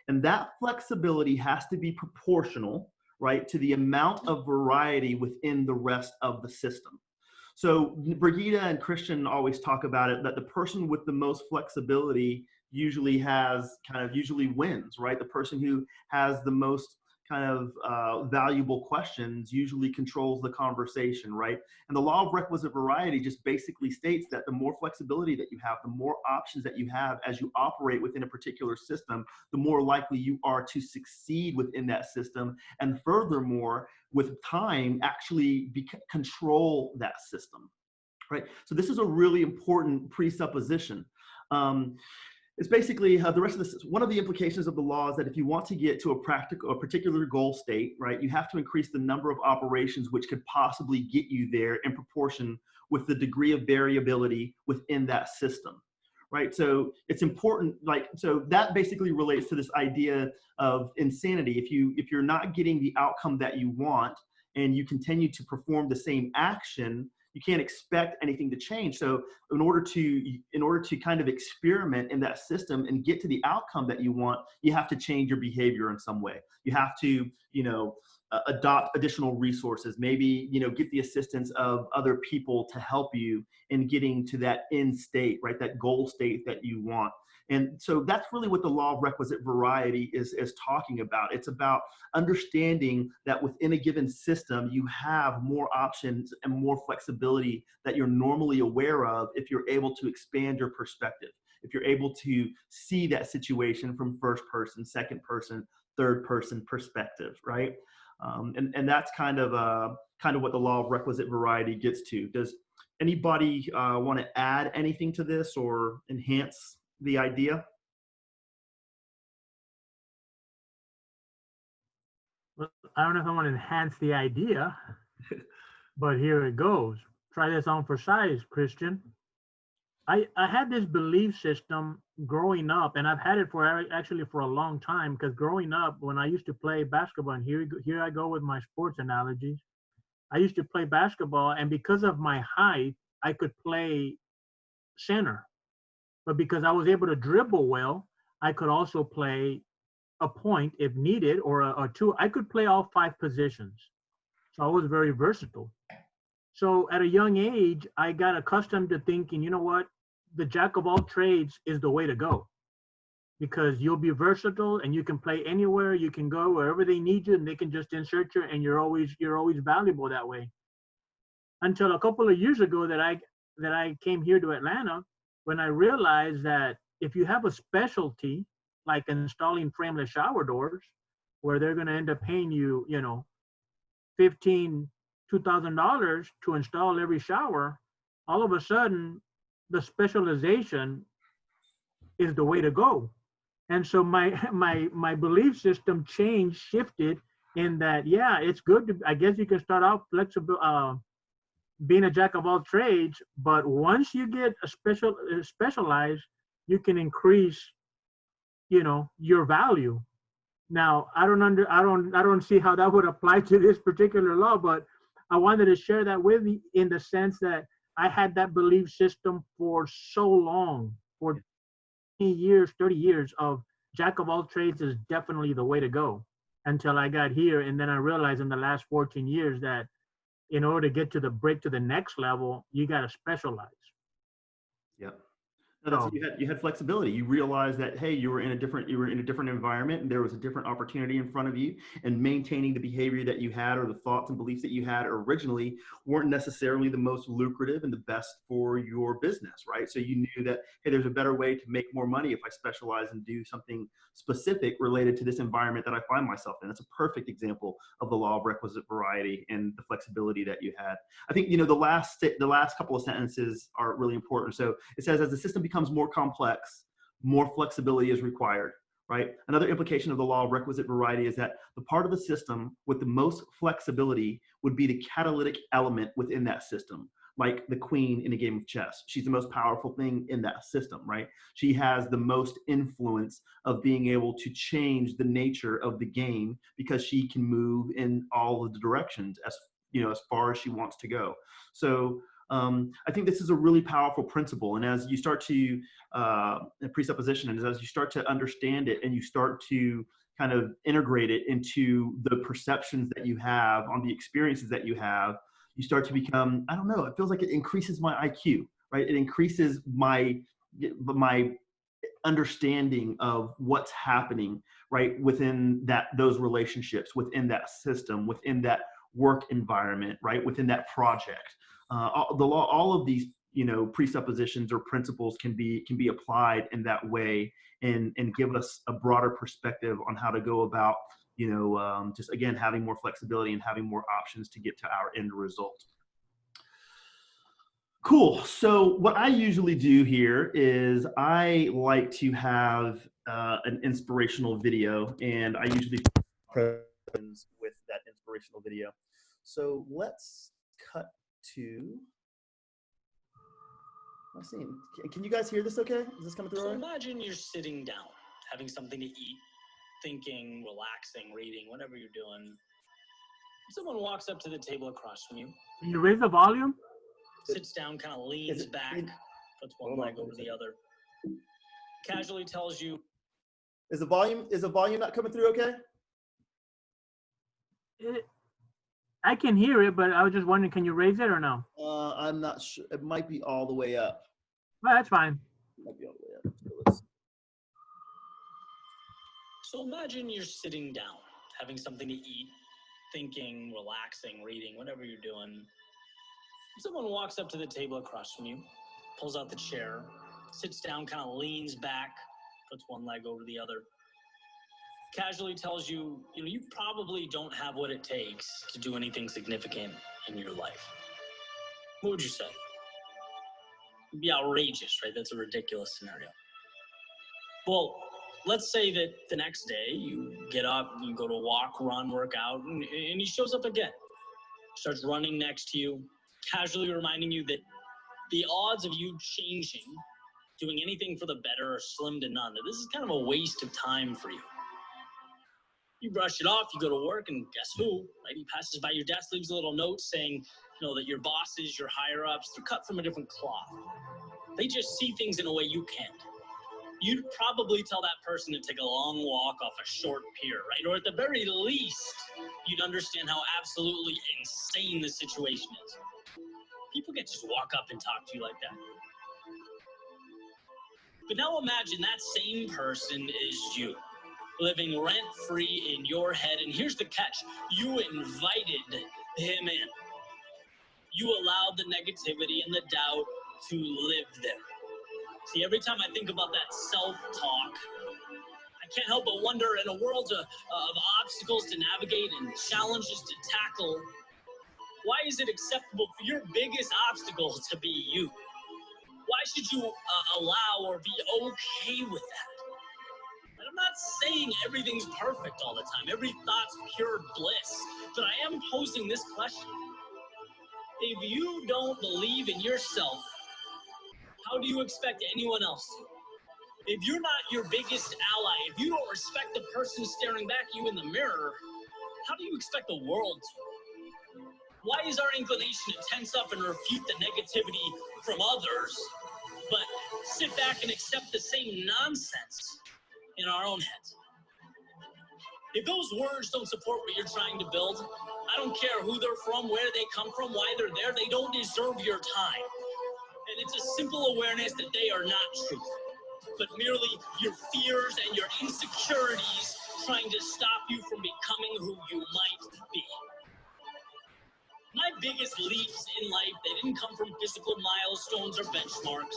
And that flexibility has to be proportional, right, to the amount of variety within the rest of the system. So Brigitta and Christian always talk about it, that the person with the most flexibility usually wins, right? The person who has the most kind of valuable questions usually controls the conversation, right? And the law of requisite variety just basically states that the more flexibility that you have, the more options that you have as you operate within a particular system, the more likely you are to succeed within that system. And furthermore, with time, actually control that system, right? So this is a really important presupposition. It's basically the rest of this. One of the implications of the law is that if you want to get to a particular goal state, right, you have to increase the number of operations which could possibly get you there in proportion with the degree of variability within that system, right? So it's important, so that basically relates to this idea of insanity. If you're not getting the outcome that you want and you continue to perform the same action, you can't expect anything to change. So in order to kind of experiment in that system and get to the outcome that you want, you have to change your behavior in some way. You have to, adopt additional resources, maybe, get the assistance of other people to help you in getting to that end state, right? That goal state that you want. And so that's really what the law of requisite variety is talking about. It's about understanding that within a given system, you have more options and more flexibility that you're normally aware of if you're able to expand your perspective, if you're able to see that situation from first person, second person, third person perspective, right? And that's kind of what the law of requisite variety gets to. Does anybody want to add anything to this or enhance the idea? Well, I don't know if I want to enhance the idea, but here it goes. Try this on for size, Christian. I had this belief system growing up, and I've had it for a long time, because growing up, when I used to play basketball, and here I go with my sports analogies, I used to play basketball, and because of my height, I could play center. But because I was able to dribble well, I could also play a point if needed, or two. I could play all 5 positions. So I was very versatile. So at a young age, I got accustomed to thinking, you know what, the jack of all trades is the way to go, because you'll be versatile and you can play anywhere. You can go wherever they need you, and they can just insert you, and you're always valuable that way. Until a couple of years ago that I came here to Atlanta, when I realized that if you have a specialty like installing frameless shower doors, where they're going to end up paying you, you know, $2,000 to install every shower, all of a sudden the specialization is the way to go. And so my belief system shifted in that, yeah, it's good to, I guess you can start out flexible, being a jack of all trades, but once you get specialized, you can increase, you know, your value. Now, I don't see how that would apply to this particular law, but I wanted to share that with you in the sense that I had that belief system for so long, for 20 years, 30 years of jack of all trades is definitely the way to go, until I got here. And then I realized in the last 14 years that in order to get to the next level, you got to specialize. Yep. No, you had flexibility. You realized that, hey, you were in a different environment, and there was a different opportunity in front of you, and maintaining the behavior that you had, or the thoughts and beliefs that you had originally, weren't necessarily the most lucrative and the best for your business, right? So you knew that, hey, there's a better way to make more money if I specialize and do something specific related to this environment that I find myself in. That's a perfect example of the law of requisite variety and the flexibility that you had. I think, you know, the last couple of sentences are really important. So it says, as the system becomes more complex, more flexibility is required, right? Another implication of the law of requisite variety is that the part of the system with the most flexibility would be the catalytic element within that system, like the queen in a game of chess. She's the most powerful thing in that system, right? She has the most influence of being able to change the nature of the game, because she can move in all of the directions, as you know, as far as she wants to go. So I think this is a really powerful principle. And as you start to presupposition, and as you start to understand it, and you start to kind of integrate it into the perceptions that you have on the experiences that you have, you start to become, I don't know, it feels like it increases my IQ, right? It increases my understanding of what's happening, right, within those relationships, within that system, within that work environment, right, within that project. All of these, you know, presuppositions or principles can be applied in that way, and give us a broader perspective on how to go about, you know, just again having more flexibility and having more options to get to our end result. Cool. So what I usually do here is I like to have an inspirational video, and I usually with that inspirational video. So let's cut to, let's see, can you guys hear this okay? Is this coming through? So imagine you're sitting down, having something to eat, thinking, relaxing, reading, whatever you're doing. Someone walks up to the table across from you. Can you raise the volume? Sits down, kind of leans back, puts one leg over the other. Casually tells you. Is the volume not coming through okay? I can hear it, but I was just wondering, can you raise it or no? I'm not sure. It might be all the way up. Well, that's fine. It might be all the way up. So imagine you're sitting down, having something to eat, thinking, relaxing, reading, whatever you're doing. Someone walks up to the table across from you, pulls out the chair, sits down, kind of leans back, puts one leg over the other. Casually tells you, you probably don't have what it takes to do anything significant in your life. What would you say? It'd be outrageous, right? That's a ridiculous scenario. Well, let's say that the next day you get up, you go to walk, run, work out, and he shows up again. Starts running next to you, casually reminding you that the odds of you changing, doing anything for the better, are slim to none. That this is kind of a waste of time for you. You brush it off, you go to work, and guess who? Right? He passes by your desk, leaves a little note saying, that your bosses, your higher-ups, they're cut from a different cloth. They just see things in a way you can't. You'd probably tell that person to take a long walk off a short pier, right? Or at the very least, you'd understand how absolutely insane the situation is. People can't just walk up and talk to you like that. But now imagine that same person is you, living rent-free in your head. And here's the catch. You invited him in. You allowed the negativity and the doubt to live there. See, every time I think about that self-talk, I can't help but wonder, in a world of obstacles to navigate and challenges to tackle, why is it acceptable for your biggest obstacle to be you? Why should you allow or be okay with that? And I'm not saying everything's perfect all the time. Every thought's pure bliss. But I am posing this question. If you don't believe in yourself, how do you expect anyone else to? If you're not your biggest ally, if you don't respect the person staring back at you in the mirror, how do you expect the world to? Why is our inclination to tense up and refute the negativity from others, but sit back and accept the same nonsense in our own heads? If those words don't support what you're trying to build, I don't care who they're from, where they come from, why they're there, they don't deserve your time. And it's a simple awareness that they are not truth, but merely your fears and your insecurities trying to stop you from becoming who you might be. My biggest leaps in life, they didn't come from physical milestones or benchmarks.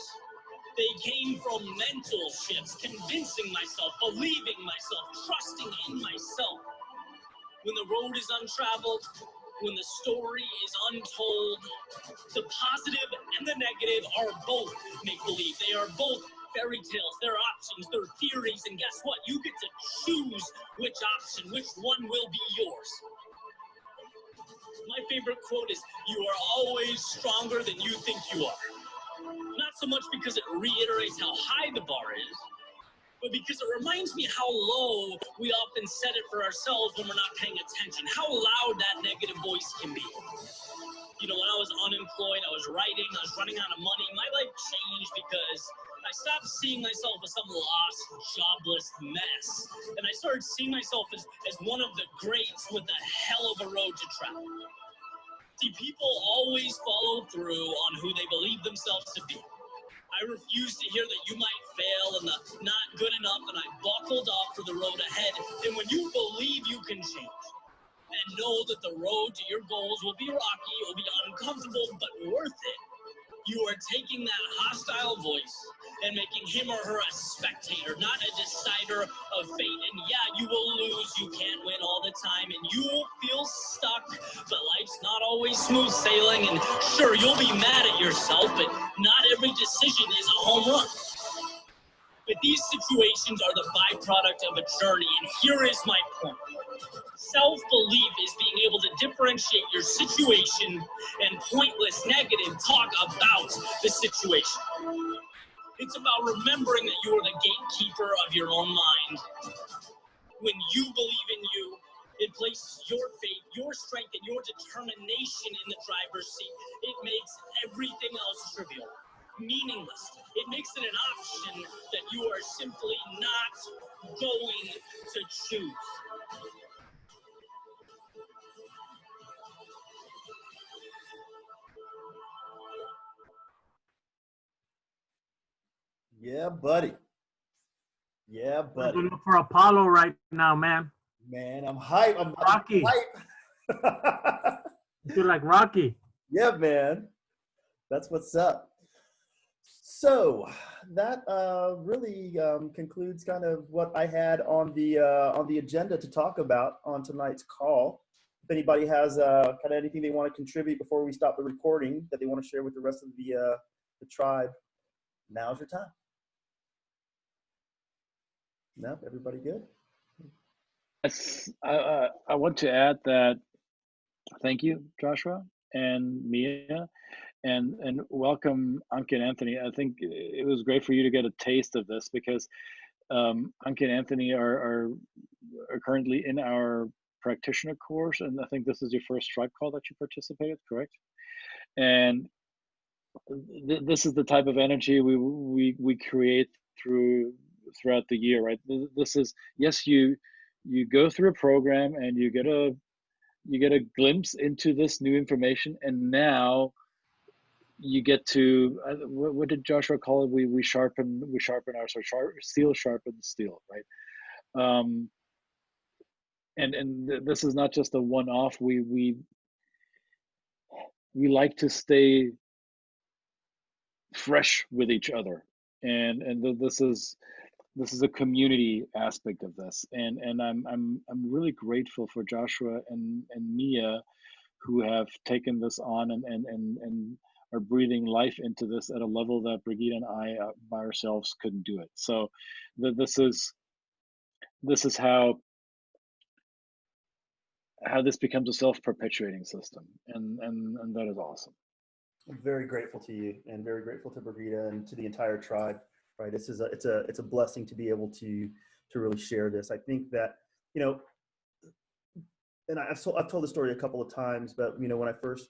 They came from mental shifts, convincing myself, believing myself, trusting in myself. When the road is untraveled, when the story is untold, the positive and the negative are both make-believe. They are both fairy tales. They're options, they're theories, and guess what? You get to choose which option, which one will be yours. My favorite quote is, "You are always stronger than you think you are." Not so much because it reiterates how high the bar is, but because it reminds me how low we often set it for ourselves when we're not paying attention, how loud that negative voice can be. You know, when I was unemployed, I was writing, I was running out of money, my life changed because I stopped seeing myself as some lost, jobless mess, and I started seeing myself as one of the greats with a hell of a road to travel. See, people always follow through on who they believe themselves to be. I refused to hear that you might fail and the not good enough, and I buckled up for the road ahead. And when you believe you can change and know that the road to your goals will be rocky, it will be uncomfortable, but worth it, you are taking that hostile voice and making him or her a spectator, not a decider of fate. And yeah, you will lose, you can't win all the time, and you will feel stuck, but life's not always smooth sailing, and sure, you'll be mad at yourself, but not every decision is a home run. But these situations are the byproduct of a journey, and here is my point. Self-belief is being able to differentiate your situation and pointless negative talk about the situation. It's about remembering that you are the gatekeeper of your own mind. When you believe in you, it places your faith, your strength, and your determination in the driver's seat. It makes everything else trivial, meaningless. It makes it an option that you are simply not going to choose. Yeah, buddy. Yeah, buddy. I'm looking for Apollo right now, man. Man, I'm hype. I'm Rocky. hype. You feel like Rocky. Yeah, man. That's what's up. So that really concludes kind of what I had on the agenda to talk about on tonight's call. If anybody has kind of anything they want to contribute before we stop the recording that they want to share with the rest of the tribe, now's your time. No, everybody good? Yes, I want to add that thank you, Joshua and Mia, and welcome Anke and Anthony. I think it was great for you to get a taste of this because Anke and Anthony are currently in our practitioner course, and I think this is your first tribe call that you participated, correct? And this is the type of energy we create throughout the year, right? This is, yes, you go through a program and you get a glimpse into this new information, and now you get to what did Joshua call it? We sharpen our steel sharpens steel, right? And this is not just a one-off. We like to stay fresh with each other, and this is a community aspect of this, and I'm really grateful for Joshua and Mia, who have taken this on and are breathing life into this at a level that Brigitta and I by ourselves couldn't do it. So this is how this becomes a self-perpetuating system, and that is awesome. I'm very grateful to you, and very grateful to Brigitta and to the entire tribe. Right, it's a blessing to be able to really share this. I think that, you know, and I've told the story a couple of times, but, you know, when I first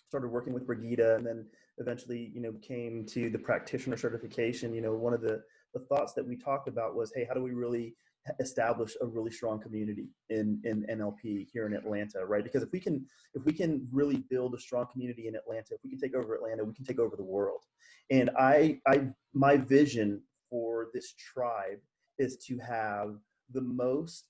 started working with Brigitta and then eventually, you know, came to the practitioner certification, you know, one of the thoughts that we talked about was, hey, how do we really establish a really strong community in NLP here in Atlanta, right? Because if we can really build a strong community in Atlanta, if we can take over Atlanta, we can take over the world. And my vision for this tribe is to have the most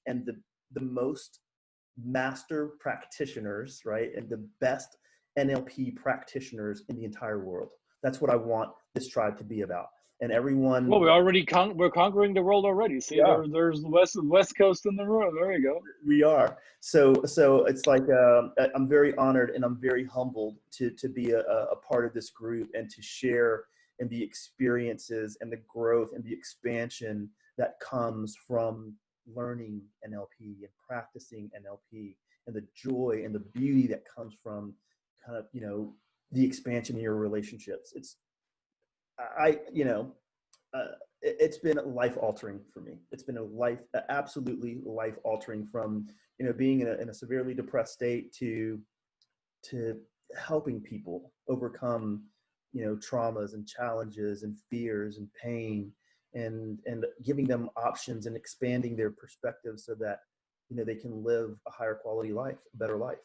master practitioners, right? And the best NLP practitioners in the entire world. That's what I want this tribe to be about. And everyone. Well, we're conquering the world already. See, yeah. There's the West Coast in the room. There you go. We are. So it's like I'm very honored and I'm very humbled to be a part of this group and to share in the experiences and the growth and the expansion that comes from learning NLP and practicing NLP, and the joy and the beauty that comes from kind of, you know, the expansion in your relationships. It's been life altering for me. It's been absolutely life altering, from, you know, being in a severely depressed state to helping people overcome, you know, traumas and challenges and fears and pain, and giving them options and expanding their perspective so that, you know, they can live a higher quality life, a better life.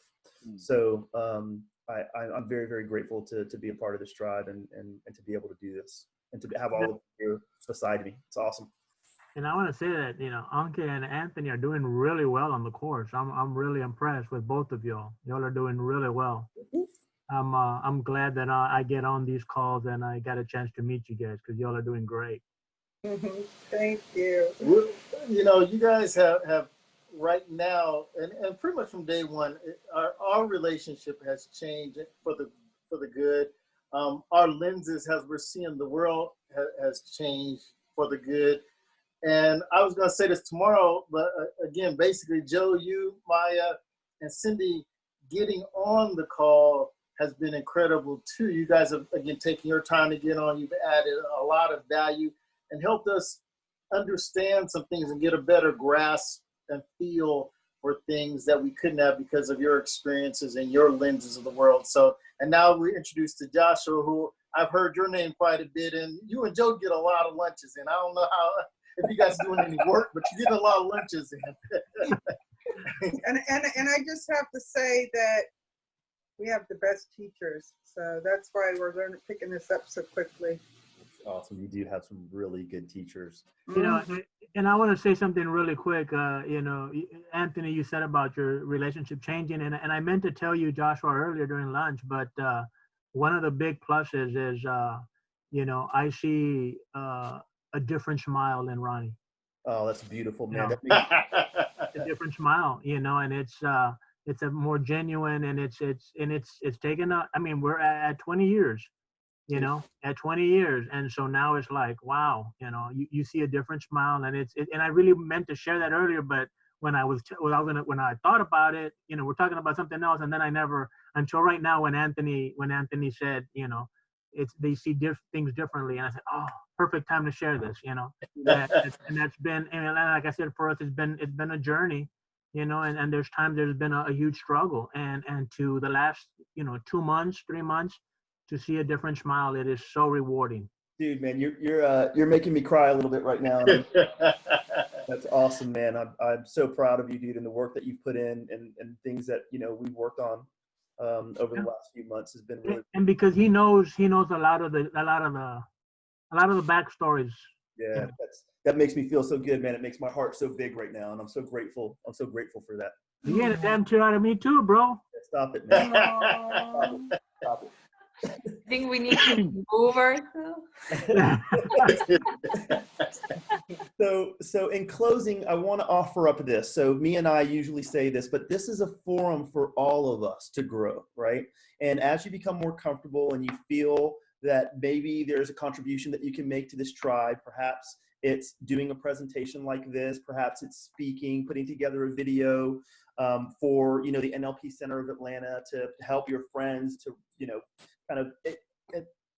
So I'm very, very grateful to be a part of this tribe and to be able to do this and to have all of you beside me. It's awesome. And I want to say that, you know, Anke and Anthony are doing really well on the course. I'm really impressed with both of y'all. Y'all are doing really well. I'm glad that I get on these calls and I got a chance to meet you guys, because y'all are doing great. Thank you. You know, you guys have right now, and pretty much from day one, our relationship has changed for the good. Our lenses, as we're seeing the world, has changed for the good. And I was going to say this tomorrow, but again, basically, Joe, you, Maya, and Cindy, getting on the call has been incredible too. You guys have, again, taken your time to get on. You've added a lot of value and helped us understand some things and get a better grasp and feel for things that we couldn't have because of your experiences and your lenses of the world. So, and now we're introduced to Joshua, who I've heard your name quite a bit, and you and Joe get a lot of lunches in. I don't know if you guys are doing any work, but you get a lot of lunches in. and I just have to say that we have the best teachers, so that's why we're picking this up so quickly. Awesome. You do have some really good teachers. You know, and I want to say something really quick. You know, Anthony, you said about your relationship changing, and I meant to tell you, Joshua, earlier during lunch, but one of the big pluses is, you know, I see a different smile in Ronnie. Oh, that's beautiful, man. You know, a different smile, you know, and it's a more genuine, and it's taken I mean, we're at 20 years. You know, at 20 years. And so now it's like, wow, you know, you see a different smile, and and I really meant to share that earlier, but when I thought about it, you know, we're talking about something else. And then I never, until right now, when Anthony said, you know, they see things differently. And I said, oh, perfect time to share this, you know, and that's been, and like I said, for us, it's been a journey, you know, and there's times there's been a huge struggle, and to the last, you know, 2 months, 3 months, to see a different smile. It is so rewarding. Dude, man, you're making me cry a little bit right now. That's awesome, man. I'm so proud of you, dude, and the work that you've put in and things that, you know, we've worked on over the last few months has been really. And because he knows a lot of the backstories. Yeah, that makes me feel so good, man. It makes my heart so big right now, and I'm so grateful. I'm so grateful for that. You get a damn cheer out of me too, bro. Stop it, man. Stop it. I think we need to move ourselves. So in closing, I want to offer up this. So me and I usually say this, but this is a forum for all of us to grow, right? And as you become more comfortable and you feel that maybe there's a contribution that you can make to this tribe, perhaps it's doing a presentation like this, perhaps it's speaking, putting together a video for, you know, the NLP Center of Atlanta to help your friends to, you know, kind of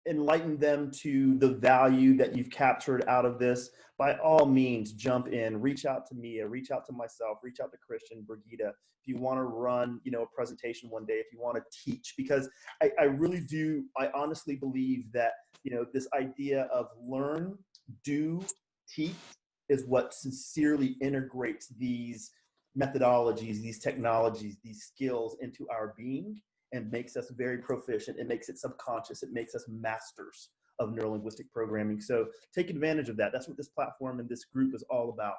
enlighten them to the value that you've captured out of this. By all means, jump in, reach out to Mia, reach out to myself, reach out to Christian, Brigitta. If you want to run, you know, a presentation one day, if you want to teach, because I really do, I honestly believe that, you know, this idea of learn, do, teach is what sincerely integrates these methodologies, these technologies, these skills into our being and makes us very proficient. It makes it subconscious. It makes us masters of neurolinguistic programming. So take advantage of that. That's what this platform and this group is all about.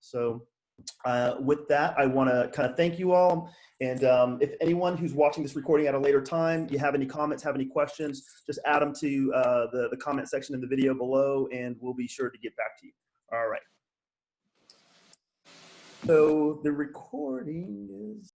So with that, I want to kind of thank you all. And if anyone who's watching this recording at a later time, you have any comments, have any questions, just add them to the comment section in the video below, and we'll be sure to get back to you. All right. So the recording is